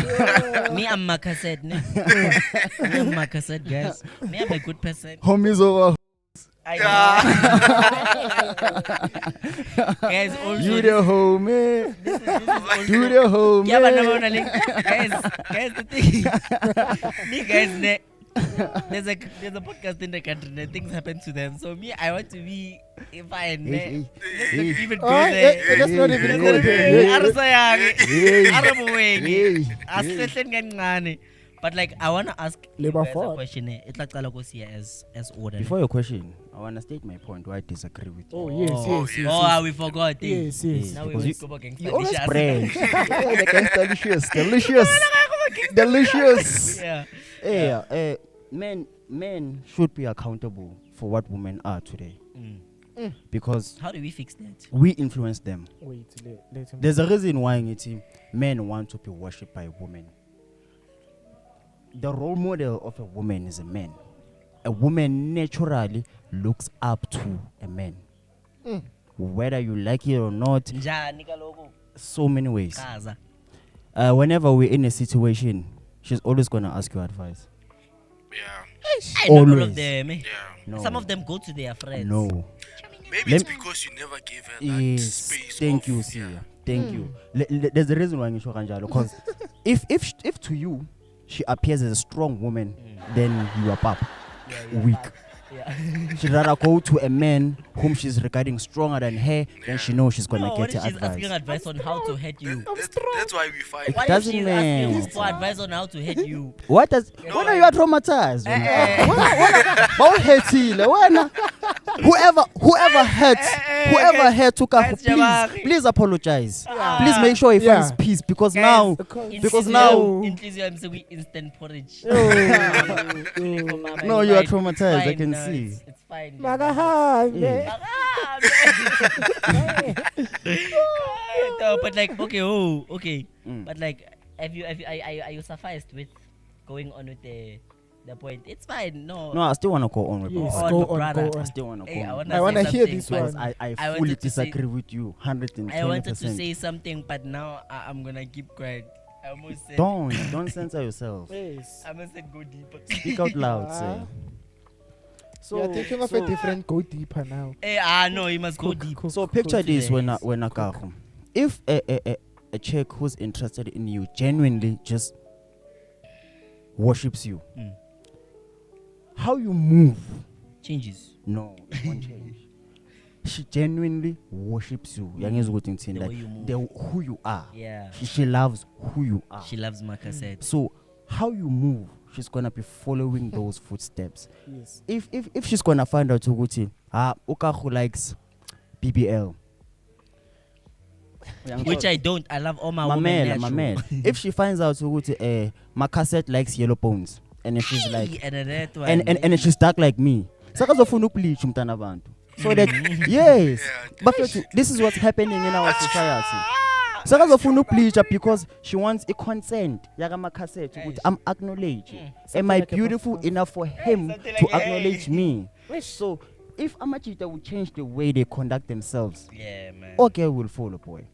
me I'm Macaset, ne? Me I'm Macaset, guys. Me I'm a good person. Homies over. Guys, also You the homie. this is also You the homie. yeah, but never wanna link. Guys, the thing. Me guys, ne, there's a podcast in the country, ne, things happen to them. So me, I want to be fine. Ne. Let's not even go there. Let's not even go Hey, there. hey, Hey. But like I wanna ask you Labor guys a force. question. It's like as order. Before your question, I wanna state my point why I disagree with you. Oh, yes. Oh, we forgot. Yes. Now we Because will go about gangster You always dishes. branch. The gangstylicious. Delicious. Yeah. Hey, men should be accountable for what women are today because How do we fix that? we influence them. Wait, let him. There's a reason why men want to be worshipped by women. The role model of a woman is a man. A woman naturally looks up to a man. Whether you like it or not, Njani kaloku? so many ways. Chaza. Whenever we're in a situation, she's always gonna ask you advice. Yeah. I know all of Always. them. Yeah. No. Some of them go to their friends. No. Maybe Lem- it's because you never gave her that Yes. space. Thank of- you, Sia. Thank you. There's a reason why Ngisho kanjalo, because if to you she appears as a strong woman, then you are pap. Weak. Yeah. She'd rather go to a man whom she's regarding stronger than her, then she knows she's gonna No, what get if her she's asking advice. advice on how to hit you? That's why we fight. What if doesn't she's asking matter. for advice on how to hit you? When are you traumatized? When whoever hurt Tukago, Guys, please apologize. Yeah. Please make sure he Yeah. finds peace because Guys, now Because now- I'm saying we instant porridge. No, you are traumatized, I can see. It's fine. Magahambe. No, but like, okay. Mm. But like, are you sufficed with going on with the point? It's fine. No, No, I still want to go on with Yes, Baba. go brother. on. I still want to Hey, go on. I wanna say hear something, this but one. I I fully wanted to say- disagree with you, 110%. I wanted to say something, but now I'm gonna keep quiet. I almost said. Don't censor yourself. Yes. I almost said go deeper. Speak out loud, say. So you're thinking of a different go deeper now. Hey, no, you must go deep. So picture this when Yes. Akago. If a chick who's interested in you genuinely just worships you, Mm. how you move? Changes. No, it won't change. She genuinely worships you. The way you move. Who you are. Yeah. She loves who you are. She loves Macaset. So how you move, she's gonna be following those footsteps. Yes. If she's gonna find out Uguti, Okahu likes BBL. Which I don't. I love all my women natural. man. If she finds out Uguti, Macaset likes yellow bones, and if she's like, and then that one. and if she's dark like me, sakazofuna ukubleach umntana abantu. So that yes, but this is what's happening in our society. Sakazofuna ukubleach because she wants a consent. Yaga Macaset ukuthi I'm acknowledged. Am I like a beautiful passport. enough for him Something to like, acknowledge me? Wish. So if Amachita will change the way they conduct themselves, Yeah, man. okay, will follow, boy.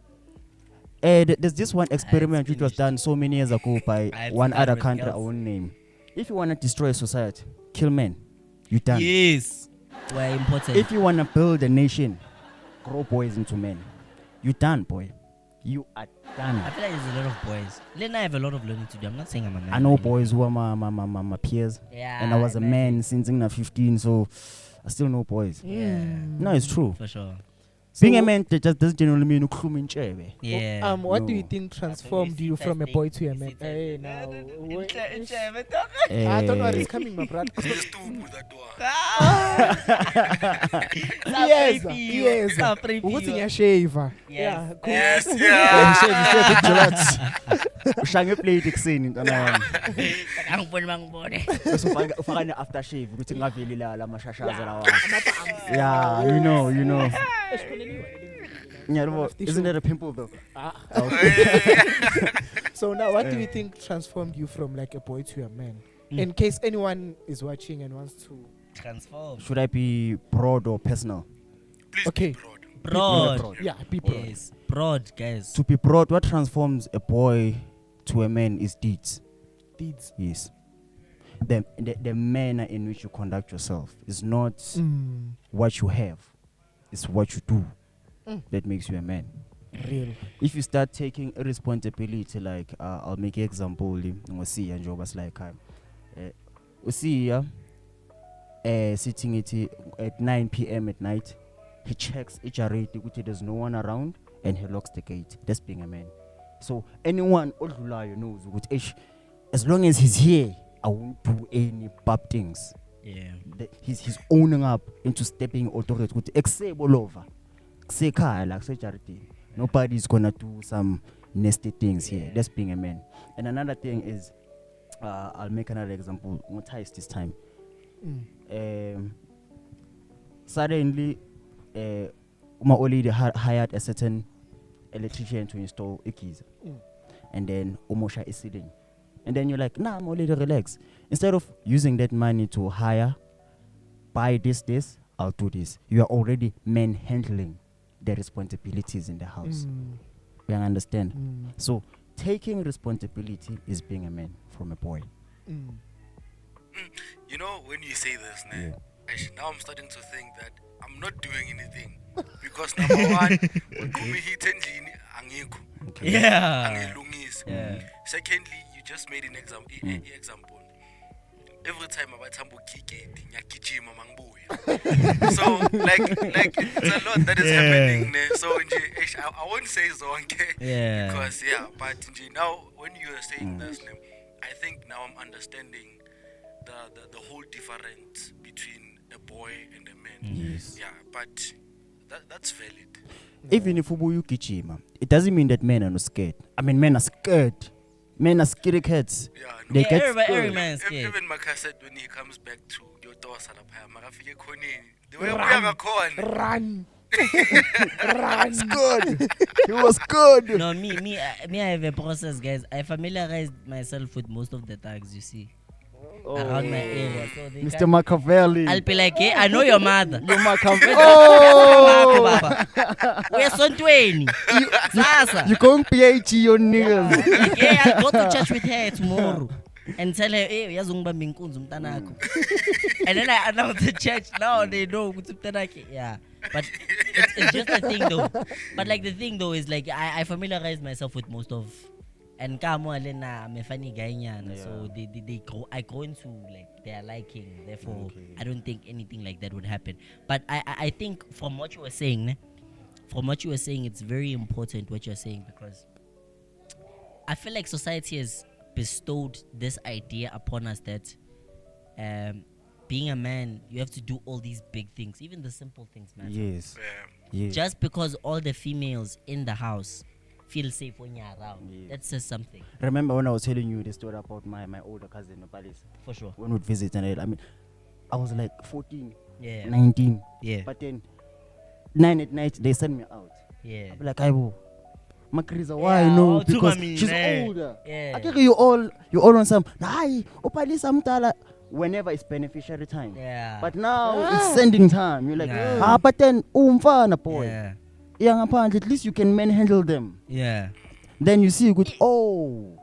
There's this one experiment which was finished. done so many years ago by I've one done other with country I girls. won't name. If you want to destroy a society, kill men. You done. Yes. We're important. If you want to build a nation, grow boys into men. You done, boy. You are done. I feel like there's a lot of boys. Then I have a lot of learning to do. I'm not saying I'm a man. I know boys who are my peers, Yeah. and I was a man since I'm 15, so I still know boys. Yeah. No, it's true. For sure. Being a man just doesn't generally mean ukhuluma intshebe. Yeah. What do you No. think transformed you from a boy to a man? Hey, now. Don't worry, it's coming, my brother. It's stupid, that one. Yes, yes. Ukuthi ngiyashave. Yes. cool. Yes, yeah. Ushange plate ekuseni ntana yami. Angiboni bangibone. Bese ufaka ne aftershave ukuthi ngaveli la mashashaza lawa. Yeah, you know. Ngiyabo, isn't that a pimple though? So now, what do you think transformed you from like a boy to a man? In case anyone is watching and wants to. Transform. Should I be broad or personal? Please Okay. be broad. Broad. Yeah, people. Yes. Broad, guys. To be broad, what transforms a boy to a man is deeds. Deeds. Yes. The manner in which you conduct yourself is not what you have, it's what you do that makes you a man. Real. If you start taking a responsibility, like I'll make an example, see and job as like sitting at 9 p.m. at night, he checks each rate, there's no one around, and he locks the gate. That's being a man. So anyone odlulayo knows as long as he's here, I won't do any bad things. Yeah. He's owning up into stepping authority. Nobody's gonna do some nasty things here. That's being a man. And another thing is, I'll make another example. Tyse this time. Suddenly, my old lady hired a certain electrician to install a keys, and then Omosha is sitting, and then you're like, nah, my old lady, relax. Instead of using that money to hire, buy this, I'll do this. You are already manhandling the responsibilities in the house. You understand? So taking responsibility is being a man from a boy. You know, when you say this, actually, now I'm starting to think that I'm not doing anything. Because number one, Yeah. Secondly, you just made an example. Every time I tambo kike, so like it's a lot that is happening. So I won't say zonke. Yeah. Because but now when you are saying this, I think now I'm understanding the whole difference between a boy and a man. Yes. Yeah, but that's valid. Even if you kichima, it doesn't mean that men are not scared. I mean, men are scared. Men are scaredy cats. Yeah, no. They Yeah, get every scared. man's scared. Even Macaset, when he comes back to your door, Marafike Koni, the way we Run. are going. Run. Run. Good. He was good. No, me, I have a process, guys. I familiarized myself with most of the tags you see around my area. So they Mr. can't- Machiavelli. I'll be like, hey, I know your mother. You Machiavelli. Oh, we're son 20. Sasa. You can't PH your niggas. Like, hey, I'll go to church with her tomorrow and tell her, hey, yazungba minkunzu mtanako. And then I announce the church. Now they know ukuthi mtanake. Yeah. But it's just a thing though. But like the thing though is like I familiarize myself with most of and kamo alena me funny guy nyana. So they grow, I grow into like their liking. Therefore I don't think anything like that would happen. But I think from what you were saying, it's very important what you're saying, because I feel like society has bestowed this idea upon us that being a man, you have to do all these big things, even the simple things, man. Yes. Yeah. Yes. Just because all the females in the house feel safe when you're around, Yeah. that says something. Remember when I was telling you the story about my older cousin, Nopalis? For sure. When we'd visit, and I mean, I was like 14, Yeah. 19. Yeah. But then, 9 at night, they send me out. Yeah. I'll be like, Aibo, Makrisa, why? Yeah, No, oh, too because mami, she's eh. older. Yeah. I think you all on some, Nah, Opalis Amtala, whenever it's beneficiary time. Yeah. But now it's sending time. You're like, Yeah. but then, umfana boy. Yeah. Young apparently, at least you can manhandle them. Yeah. Then you see, good, oh,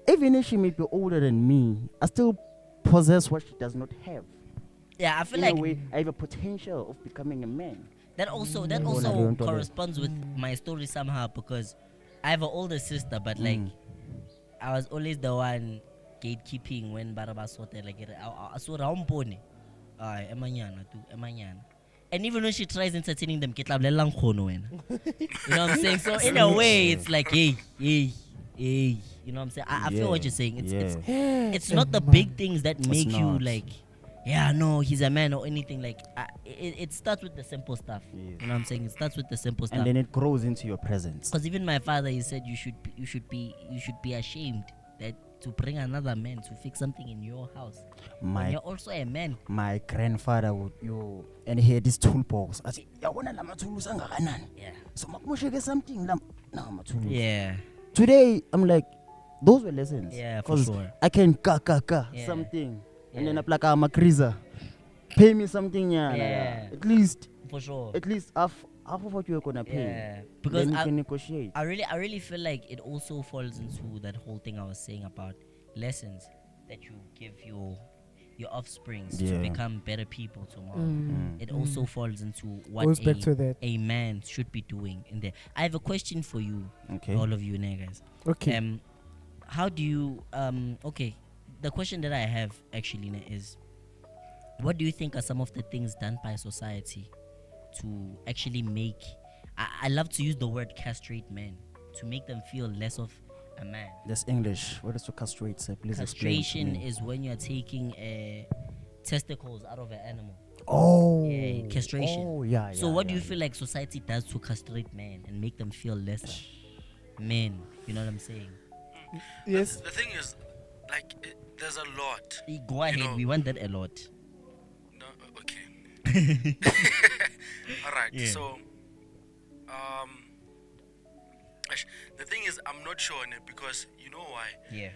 even if she may be older than me, I still possess what she does not have. Yeah. I feel In like a way, I have a potential of becoming a man. that also corresponds with my story somehow, because I have an older sister, but like I was always the one gatekeeping when Barabas water like I saw Raumpone. Emanyana too, Emanyana. And even when she tries entertaining them, you know what I'm saying? So in a way, it's like, hey, you know what I'm saying? I feel what you're saying. It's not the big things that make you not. like, yeah, no, he's a man or anything. Like, it starts with the simple stuff. Yes. You know what I'm saying? It starts with the simple stuff. And then it grows into your presence. Because even my father, he said you should be ashamed that to bring another man to fix something in your house. When you're also a man. My grandfather would and he had this toolbox. I said, yeah. So makumosheke something Yeah. Today I'm like, those were lessons. Yeah, for 'Cause sure. I can Yeah. something. Yeah. And then I'm like, Makrisa, pay me something, Yeah. At least For sure. half of what you're gonna pay. Yeah. Because Then you can negotiate. I really feel like it also falls into that whole thing I was saying about lessons that you give your offsprings to Yeah. become better people tomorrow. It also falls into what Goes back to that. a man should be doing in there. I have a question for you, Okay. all of you niggas. Okay. How do you okay, the question that I have actually is, what do you think are some of the things done by society to actually make, I love to use the word castrate men, to make them feel less of a man? That's English. What is to castrate, sir? Please explain to Castration me. is when you're taking testicles out of an animal. Oh. Yeah, castration. Oh, yeah. So what do you feel like society does to castrate men and make them feel lesser men? You know what I'm saying? Yes. The thing is, like, there's a lot. Go ahead, know- we want that a lot. No, okay. All right. Yeah. So, the thing is, I'm not sure on it, because you know why. Yeah.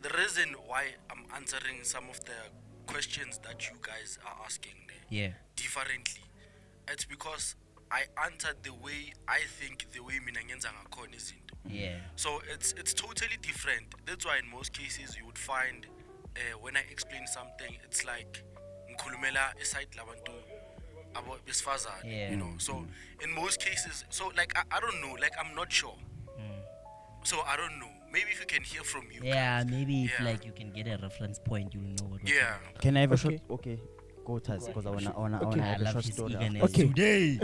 The reason why I'm answering some of the questions that you guys are asking Yeah. differently, it's because I answered the way I think, the way mina ngenza ngakhona izinto. Yeah. So it's totally different. That's why in most cases you would find when I explain something, it's like ngikhulumela eside labantu abo besifazane, Yeah. you know. So in most cases, so like I don't know, like I'm not sure. So I don't know. Maybe if you can hear from you. Yeah, guys. maybe if Yeah. like you can get a reference point, you'll know what. we're Yeah. talking about. Can I have a Okay. short? Okay. Go, Tyse, because I wanna Okay. I have a love short his story. eagerness Okay. today.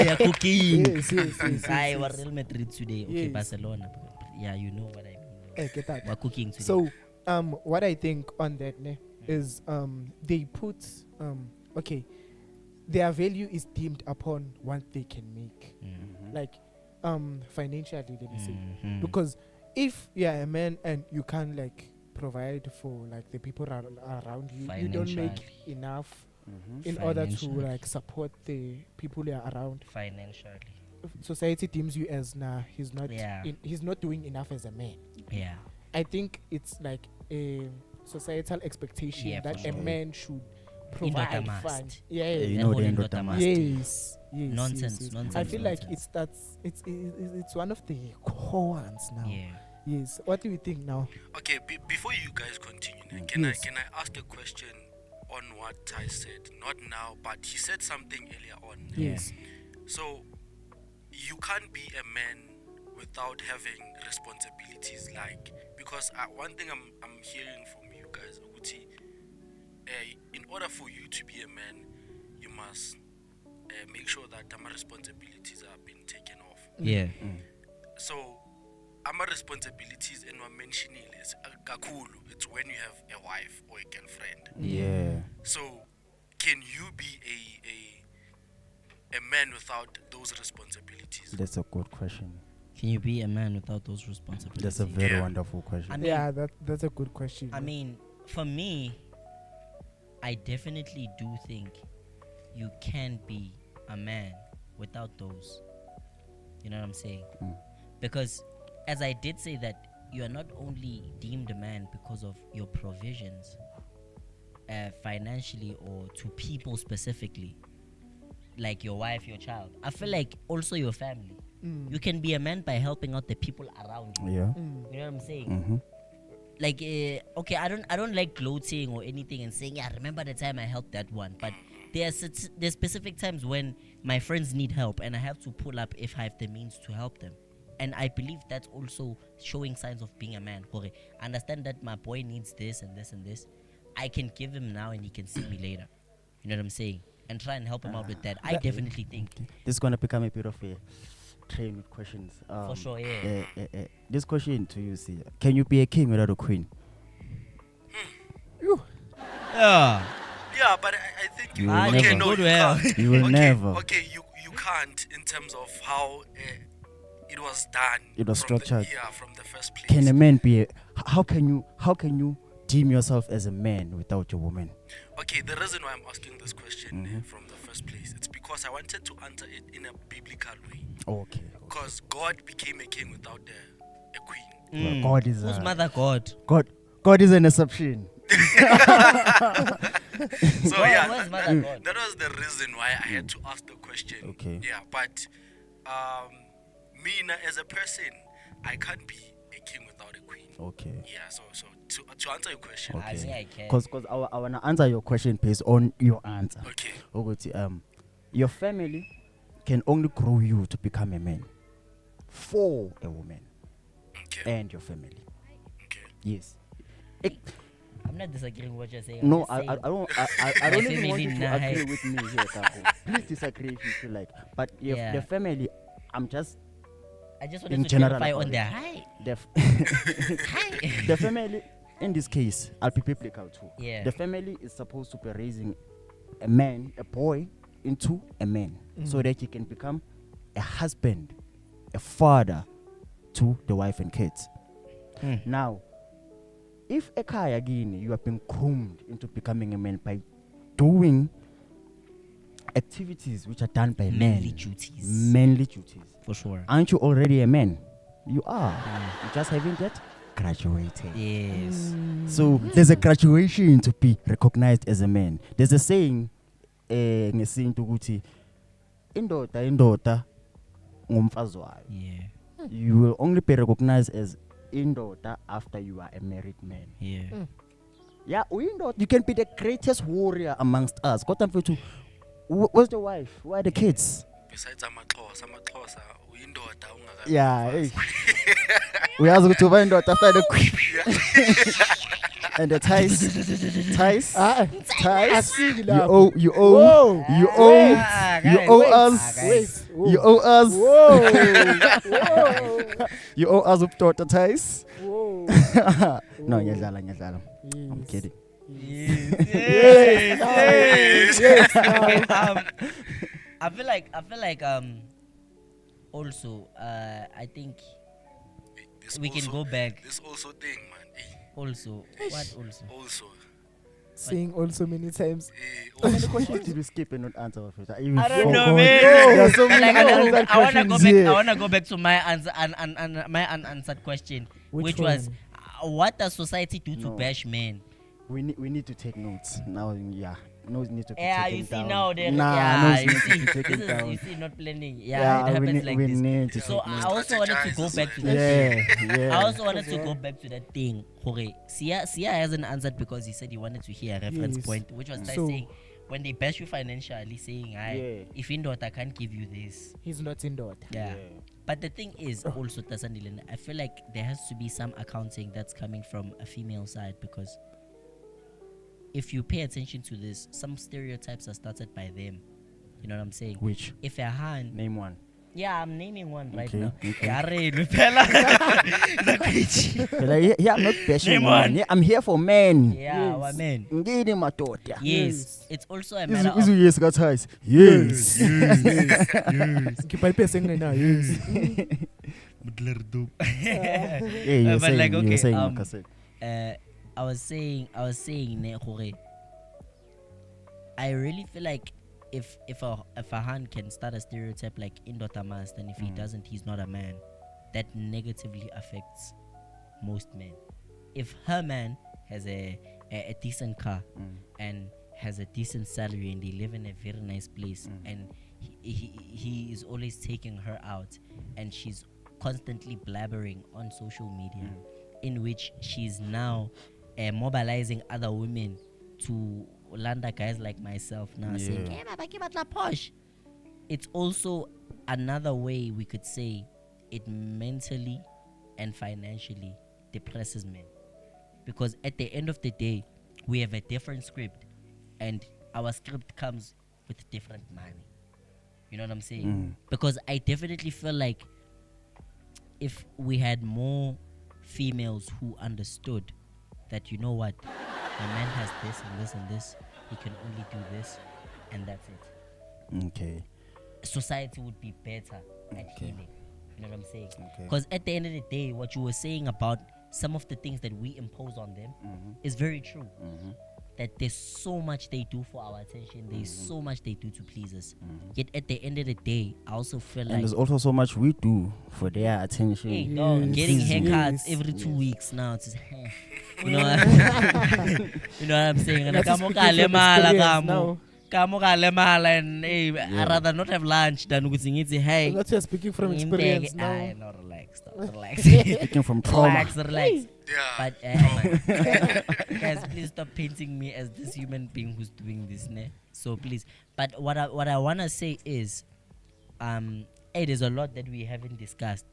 You're cooking. Yes. I was Real Madrid today. Okay, Yes. Barcelona. Yeah, you know what I mean. Get that. We're cooking today. So, what I think on that, is they put okay, their value is deemed upon what they can make, like financially, let me say, because if you're a man and you can't like provide for like the people around you, you don't make enough in order to like support the people you are around. Financially, Society deems you as he's not he's not doing enough as a man. I think it's like a societal expectation that a man should provide fund. You know, the end must. Yes. Nonsense. I feel like it's one of the core ones now. Yes. What do you think now? Okay, before you guys continue, can I ask a question on what Tyse said? Not now, but he said something earlier on. Yes. So you can't be a man without having responsibilities, like, because one thing I'm hearing from you guys, Uguti, in order for you to be a man, you must make sure that our responsibilities are being taken off. So our responsibilities, and we're mentioning is kakulu. It's when you have a wife or a girlfriend. So can you be a man without those responsibilities? That's a good question. Can you be a man without those responsibilities? That's a very wonderful question. I mean, that's a good question. I mean, for me, I definitely do think you can be a man without those. You know what I'm saying? Because as I did say that you are not only deemed a man because of your provisions, financially or to people specifically, like your wife, your child. I feel like also your family. You can be a man by helping out the people around you. You know what I'm saying? Like, okay, I don't like gloating or anything and saying, yeah, remember the time I helped that one. But there's specific times when my friends need help and I have to pull up if I have the means to help them. And I believe that's also showing signs of being a man. Okay, understand that my boy needs this and this and this. I can give him now and he can see me later. You know what I'm saying? And try and help him out with that. I definitely think this is gonna become a bit of a train with questions. for sure, this question to you, see, can you be a king without a queen? Yeah, but I think You will okay, never. no, you Well. can't. You will okay, never. Okay, you can't in terms of how it was done. It was from structured. from the first place. Can a man be a, how can you deem yourself as a man without your woman? Okay, the reason why I'm asking this question from the first place, it's because I wanted to answer it in a biblical way. Okay. Because God became a king without a queen. Well, God is who's mother God? God is an exception. So Where's mother God? that was the reason why I had to ask the question. Okay. Yeah, but me as a person, I can't be a king without a queen. Okay. Yeah, so to answer your question. I say I can. Because I wanna answer your question based on your answer. Okay. Okay. Your family can only grow you to become a man for a woman and your family. Okay. Yes. I'm not disagreeing with what you're saying. No, I'm just I don't even family want you to nah, agree with me here, Taco. Please disagree if you feel like. But the family, I'm just I just in wanted to general clarify about on it. the high. The family, in this case, I'll be biblical too. Yeah. The family is supposed to be raising a man, a boy, into a man, so that he can become a husband, a father to the wife and kids. Now, if a Kay again, you have been groomed into becoming a man by doing activities which are done by Manly men, duties. manly duties. For sure. Aren't you already a man? You are. You just haven't yet graduated. Yes. So there's a graduation to be recognized as a man. There's a saying, ngesintu ukuthi indoda ngumfazi wayo. Yeah. You will only be recognized as indoda after you are a married man. Yeah. Yeah, you can be the greatest warrior amongst us. Where's the wife? Where are the kids? Besides amaxhosa uyindoda ungaka. Yeah, hey. We have to find out after the and the Tyse. You owe us. You owe us with daughter Tyse. No, ngiyadlala. I'm kidding. Yes. Okay, I feel like also I think This we can also- go back. This also thing, man. Also, what also? Also. Saying also many times. How many Also. questions did we skip and not answer? I even I don't know, forgot. man. There are so many Like, unanswered I wanna go questions back. here. I wanna go back to my answer my unanswered question, which was, what does society do to No. bash men? We need to take notes now. Yeah, notes need to be Yeah, taken you see down. now, Notes you need see, to be this taken is down. you see not planning. Yeah, Yeah, it we happens need- like we this. need to So take I notes. also wanted to go back to that. Yeah. I also wanted to go back to that thing. Sia hasn't answered because he said he wanted to hear a reference Yes. point, which was Tyse So- saying when they bash you financially, saying, Yeah. if in I can't give you this. He's not in dot. Yeah. But the thing is also, Tasandilin, I feel like there has to be some accounting that's coming from a female side, because if you pay attention to this, some stereotypes are started by them. You know what I'm saying? Which? If a hand, Name one. yeah, I'm naming one right Okay, now. okay. Yeah, Zakwethu. Yeah, I'm not bashing Name man. one. Yeah, I'm here for men. Yeah, Yes. our men. Ngini madoda. Yes. It's also a matter Izu of yes ka Tyse. Yes. Keep my saying now. Yes. Yeah, you're But saying, like, okay, you're saying Macaset. I was saying ne, gore, I really feel like if a hand can start a stereotype like Indotamas, then if he doesn't, he's not a man. That negatively affects most men. If her man has a decent car and has a decent salary and they live in a very nice place and he is always taking her out and she's constantly blabbering on social media, in which she's now mobilizing other women to landa guys like myself now, saying, "Hey, baba, give us posh." It's also another way we could say it mentally and financially depresses men, because at the end of the day, we have a different script, and our script comes with different money. You know what I'm saying? Because I definitely feel like if we had more females who understood that, you know what, a man has this and this and this, he can only do this, and that's it. Okay. Society would be better at healing. You know what I'm saying? Okay. Because at the end of the day, what you were saying about some of the things that we impose on them is very true. That there's so much they do for our attention, there's so much they do to please us. Yet at the end of the day, I also feel And like, there's also so much we do for their attention. hey, dog, getting Yes. haircuts Yes. every 2 weeks now. It's just, you know what, you know what I'm saying? And That's kamo speaking ka from lemala experience kamo. now. Kamo ka lemala, and hey, I'd rather not have lunch than ukuthi ngithi, hey, Not just speaking from experience now. Ay, no, relax, dog, relax. Speaking from trauma. Relax. Yeah. But man, guys, please stop painting me as this human being who's doing this, ne? So please. But what I wanna say is, hey, there's a lot that we haven't discussed,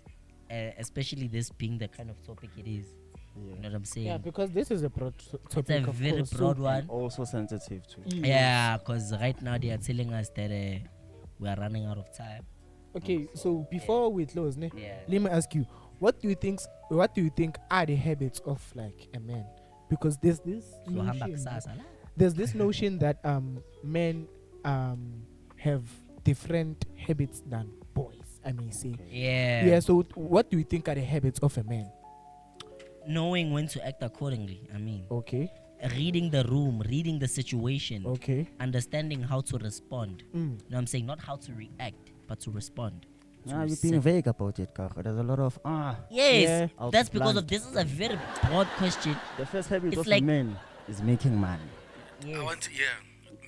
especially this being the kind of topic it is. You know what I'm saying? Yeah, because this is a broad topic. It's a of very course. broad So- one. Also sensitive too. Yeah, because right now they are telling us that we are running out of time. Okay, so before we close, ne, Yeah. let me ask you, what do you think are the habits of like a man? Because there's this So hamba notion, kusasa la. there's this notion that men have different habits than boys, I may say. Yeah. Yeah, so what do you think are the habits of a man? Knowing when to act accordingly. I mean, Okay, reading the room, reading the situation, okay. understanding how to respond. You know what I'm saying? Not how to react, but to respond. Nah, To you're being set- vague about it, Kaka. There's a lot of Yes, Yeah. that's Out because blunt. of this is a very broad question. The first habit It's of like- a man is making money. Yes. I want to,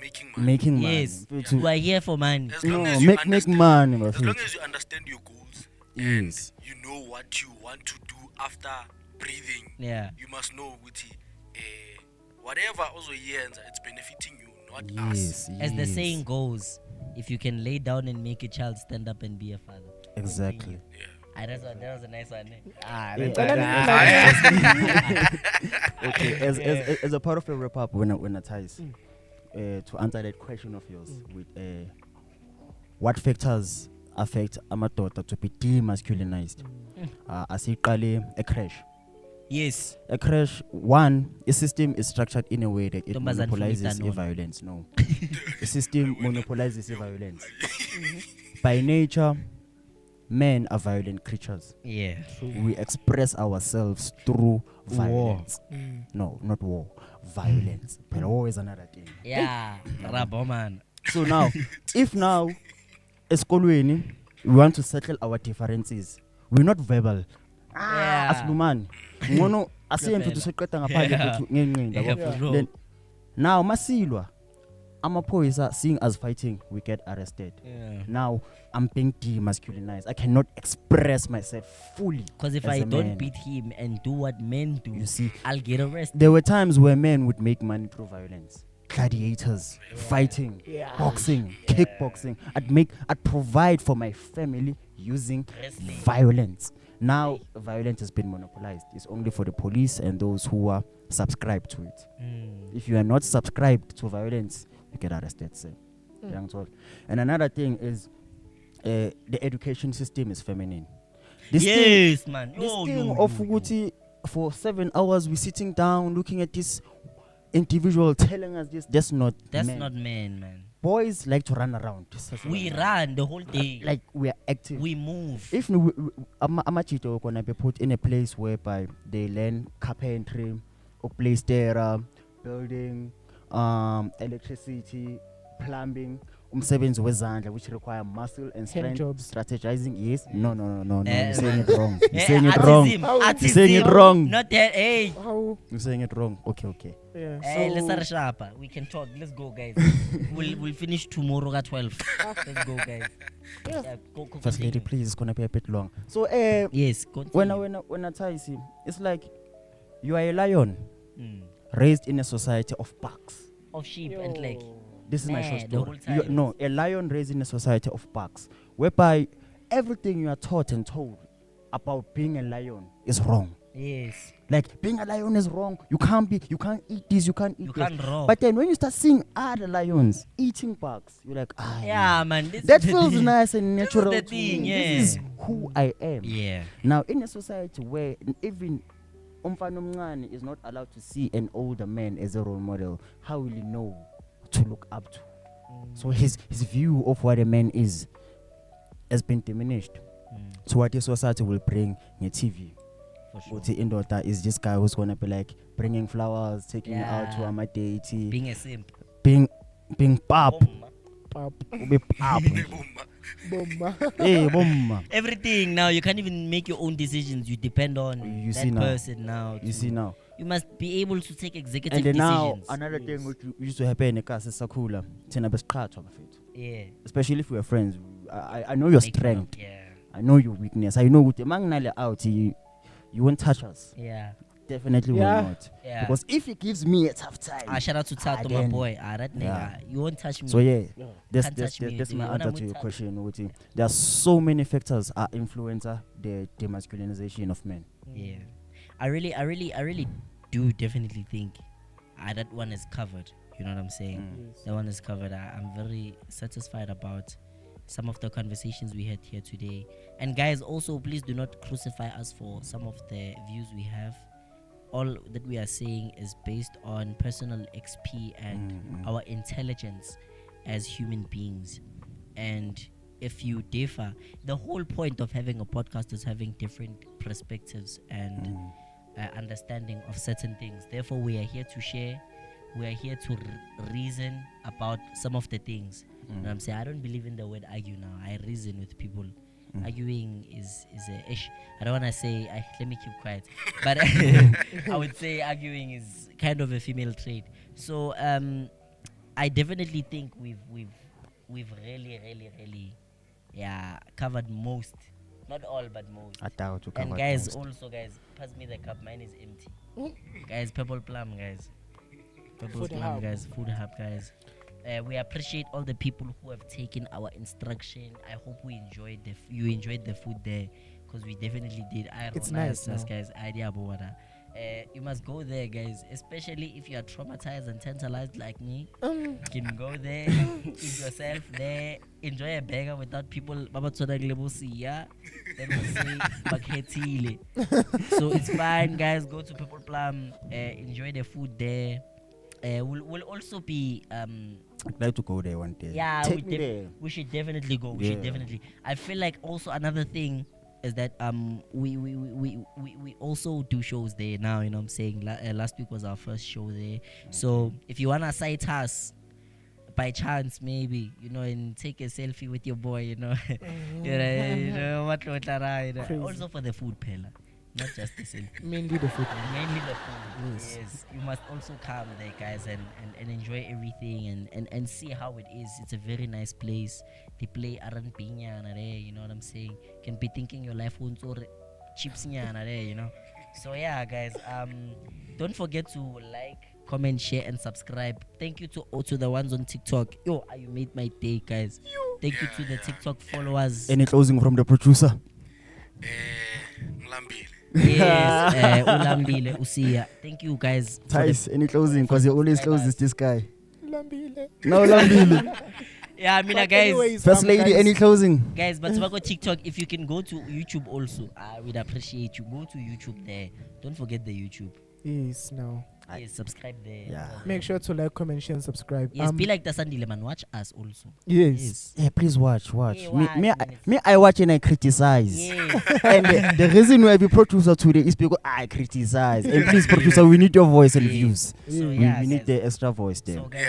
making money. Making money. Yes, To- we are here for money. As long no, as you make understand, money, my as long friend. as you understand your goals Yes. and you know what you want to do after breathing, Yeah. you must know Guti, whatever also ends, it's benefiting you, not Yes. us. As the yes. saying goes, if you can lay down and make a child stand up and be a father. Exactly. Yeah. That was a nice one. Eh? Okay. As a part of the wrap up, when I Tyse, to answer that question of yours, with what factors affect amadoda to be demasculinized? Asiqale a crash. Yes. A crash, one, a system is structured in a way that it Ntombazane monopolizes Fulita, no. violence. No. The system monopolizes violence. By nature, men are violent creatures. Yeah. We express ourselves through violence. No, not war. Violence. But war is another thing. Yeah. Rabo man. So now, if now, esikolweni, we want to settle our differences, we're not verbal. Yeah. Asilumani. Ngono asiye Ngempela. mfethu seqeda ngaphandle Yeah. mfethu ngenqindi Yeah, yabo. for real. Then now masilwa amaphoyisa seeing us fighting, we get arrested. Yeah. Now I'm being demasculinized. I cannot express myself fully. Because if as I a don't man. beat him and do what men do, You see, I'll get arrested. there were times where men would make money through violence. Gladiators, fighting, boxing, kickboxing. I'd provide for my family using Wrestling. violence. Now violence has been monopolized. It's only for the police and those who are subscribed to it. If you are not subscribed to violence, you get arrested, sir. Young soul. And another thing is the education system is feminine. This Yes, man. This Yo, thing yo, of yo, yo. Uguti for 7 hours we're sitting down looking at this individual telling us this. That's not That's men. not men, man. Boys like to run around. We run the whole day. Like we are active. We move. If amachito gonna be put in a place whereby they learn carpentry, or playstera, building, electricity, plumbing, umsebenzi wezandla, which require muscle and strength, jobs. strategizing. Yes, no. You're Eh, saying man. it wrong. You're Eh, saying it wrong. artism, You're saying it artism. wrong. Not that. Hey. How? You're saying it wrong. Okay. Yeah. Hey, let's so- start sharper. We can talk. Let's go, guys. we'll finish tomorrow at 12. Let's go, guys. Yeah. Go, First lady, continue. please, it's gonna be a bit long. So Yes, continue. when I Tyse, it's like you are a lion raised in a society of bucks. Of sheep and like. This is my Nah, short the story. whole time. No, a lion raised in a society of bucks, whereby everything you are taught and told about being a lion is wrong. Yes. Like being a lion is wrong. You can't eat this, you can't eat You this. can't rob. But then when you start seeing other lions eating bugs, you're like, Yeah, man. This that is the feels thing. nice and natural. the to thing, me. yeah. This is who I am. Yeah. Now, in a society where even umfana omncane is not allowed to see an older man as a role model, how will he know to look up to? So his view of what a man is has been diminished. So what the society will bring in TV. For sure. Uthi indoda is this guy who's gonna be like bringing flowers, taking you out to Yeah. a date, Being a simp. being pap, Bomba. Pap. ube pap. Bomba. Hey, bomba. Everything now, you can't even make your own decisions. You depend on You that see now. person now. You see now. You must be able to take executive And then now decisions. another thing which used to happen in Macaset Sakula, thina besiqhathwa bafethu. Yeah. Especially if we are friends. I know your Make fun of- strength. Yeah. I know your weakness. I know what mangnale out you won't touch us. Yeah. Definitely Yeah. will not. Yeah. Because if he gives me a tough time. Shout out to Tato, my then- boy. That nigga. Yeah. You won't touch me. So yeah, that's Can't touch me. that's my When answer I'm to your with question. Uthi, there are so many factors are influencer the demasculinization of men. Yeah. I really do definitely think that one is covered. You know what I'm saying? That one is covered. I'm very satisfied about some of the conversations we had here today. And guys, also please do not crucify us for some of the views we have. All that we are saying is based on personal XP and our intelligence as human beings. And if you differ, the whole point of having a podcast is having different perspectives and understanding of certain things. Therefore, we are here to share. We are here to reason about some of the things. You know what I'm saying? I don't believe in the word argue now. I reason with people. Arguing is a ish. I don't want to say. Let me keep quiet. But I would say arguing is kind of a female trait. So I definitely think we've really covered most, not all, but most. I doubt you And covered guys, most. also guys, pass me the cup. Mine is empty. Guys, purple plum, guys. Purple Food plum, hub. guys. Food hub, guys. We appreciate all the people who have taken our instruction. I hope we enjoyed you enjoyed the food there, because we definitely did. It's nice, us no? guys. Idea about You must go there, guys. Especially if you are traumatized and tantalized like me. You can go there, keep yourself there, enjoy a burger without people. Baba Tsona Glebosia. Then we say Bakhetile. So it's fine, guys. Go to People Plum. Enjoy the food there. We'll also be I'd like to go there one day. yeah, Take me there. we should definitely go. We should Yeah. definitely. I feel like also another thing is that we also do shows there now. You know what I'm saying? Last week was our first show there. So if you wanna cite us by chance, maybe and take a selfie with your boy. You know what? Crazy. Also for the food, Pella. Not just the selfie. Mainly the food. Mainly the food. Yes. You must also come there, guys, and enjoy everything and see how it is. It's a very nice place. They play R&B nyana there, you know what I'm saying? Can be thinking your life won't or chips nyana there. So yeah, guys, don't forget to like, comment, share, and subscribe. Thank you to the ones on TikTok. Yo, you made my day, guys. Thank you to the TikTok followers. Any closing from the producer? Mlambile. Yes, Ulambile, Usia. Thank you, guys. for the- Tyse, any closing? Because he always closes this guy. Lambile. No, Lambile. Yeah, I mean, But guys. anyways, First lady, guys, any closing? Guys, but Tobacco TikTok, if you can go to YouTube also, I would appreciate you. Go to YouTube there. Don't forget the YouTube. Yes, no. Yes, subscribe there. Yeah. Make sure to like, comment, share, and subscribe. Yes, be like the Sandile man. Watch us also. Yes. Yeah, please watch. Yeah, Me, I watch and I criticize. Yeah. And the reason why we producer today is because I criticize. And please, producer, we need your voice and Yeah. views. So We, yeah, we need guys. the extra voice there. So guys,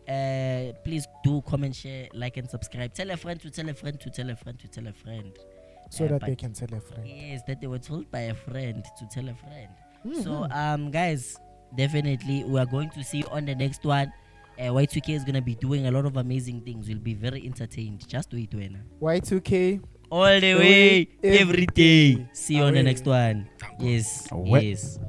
yeah. Please do comment, share, like, and subscribe. Tell a friend to tell a friend to tell a friend to tell a friend. So that but- they can tell a friend. Yes, that they were told by a friend to tell a friend. Mhm. So guys, definitely we are going to see you on the next one. Y2K is gonna be doing a lot of amazing things. We'll be very entertained. Just wait, Wena. Y2K. All the The way, way, every day. day. See you on the Away. next one. Thank God. Yes, Away. yes.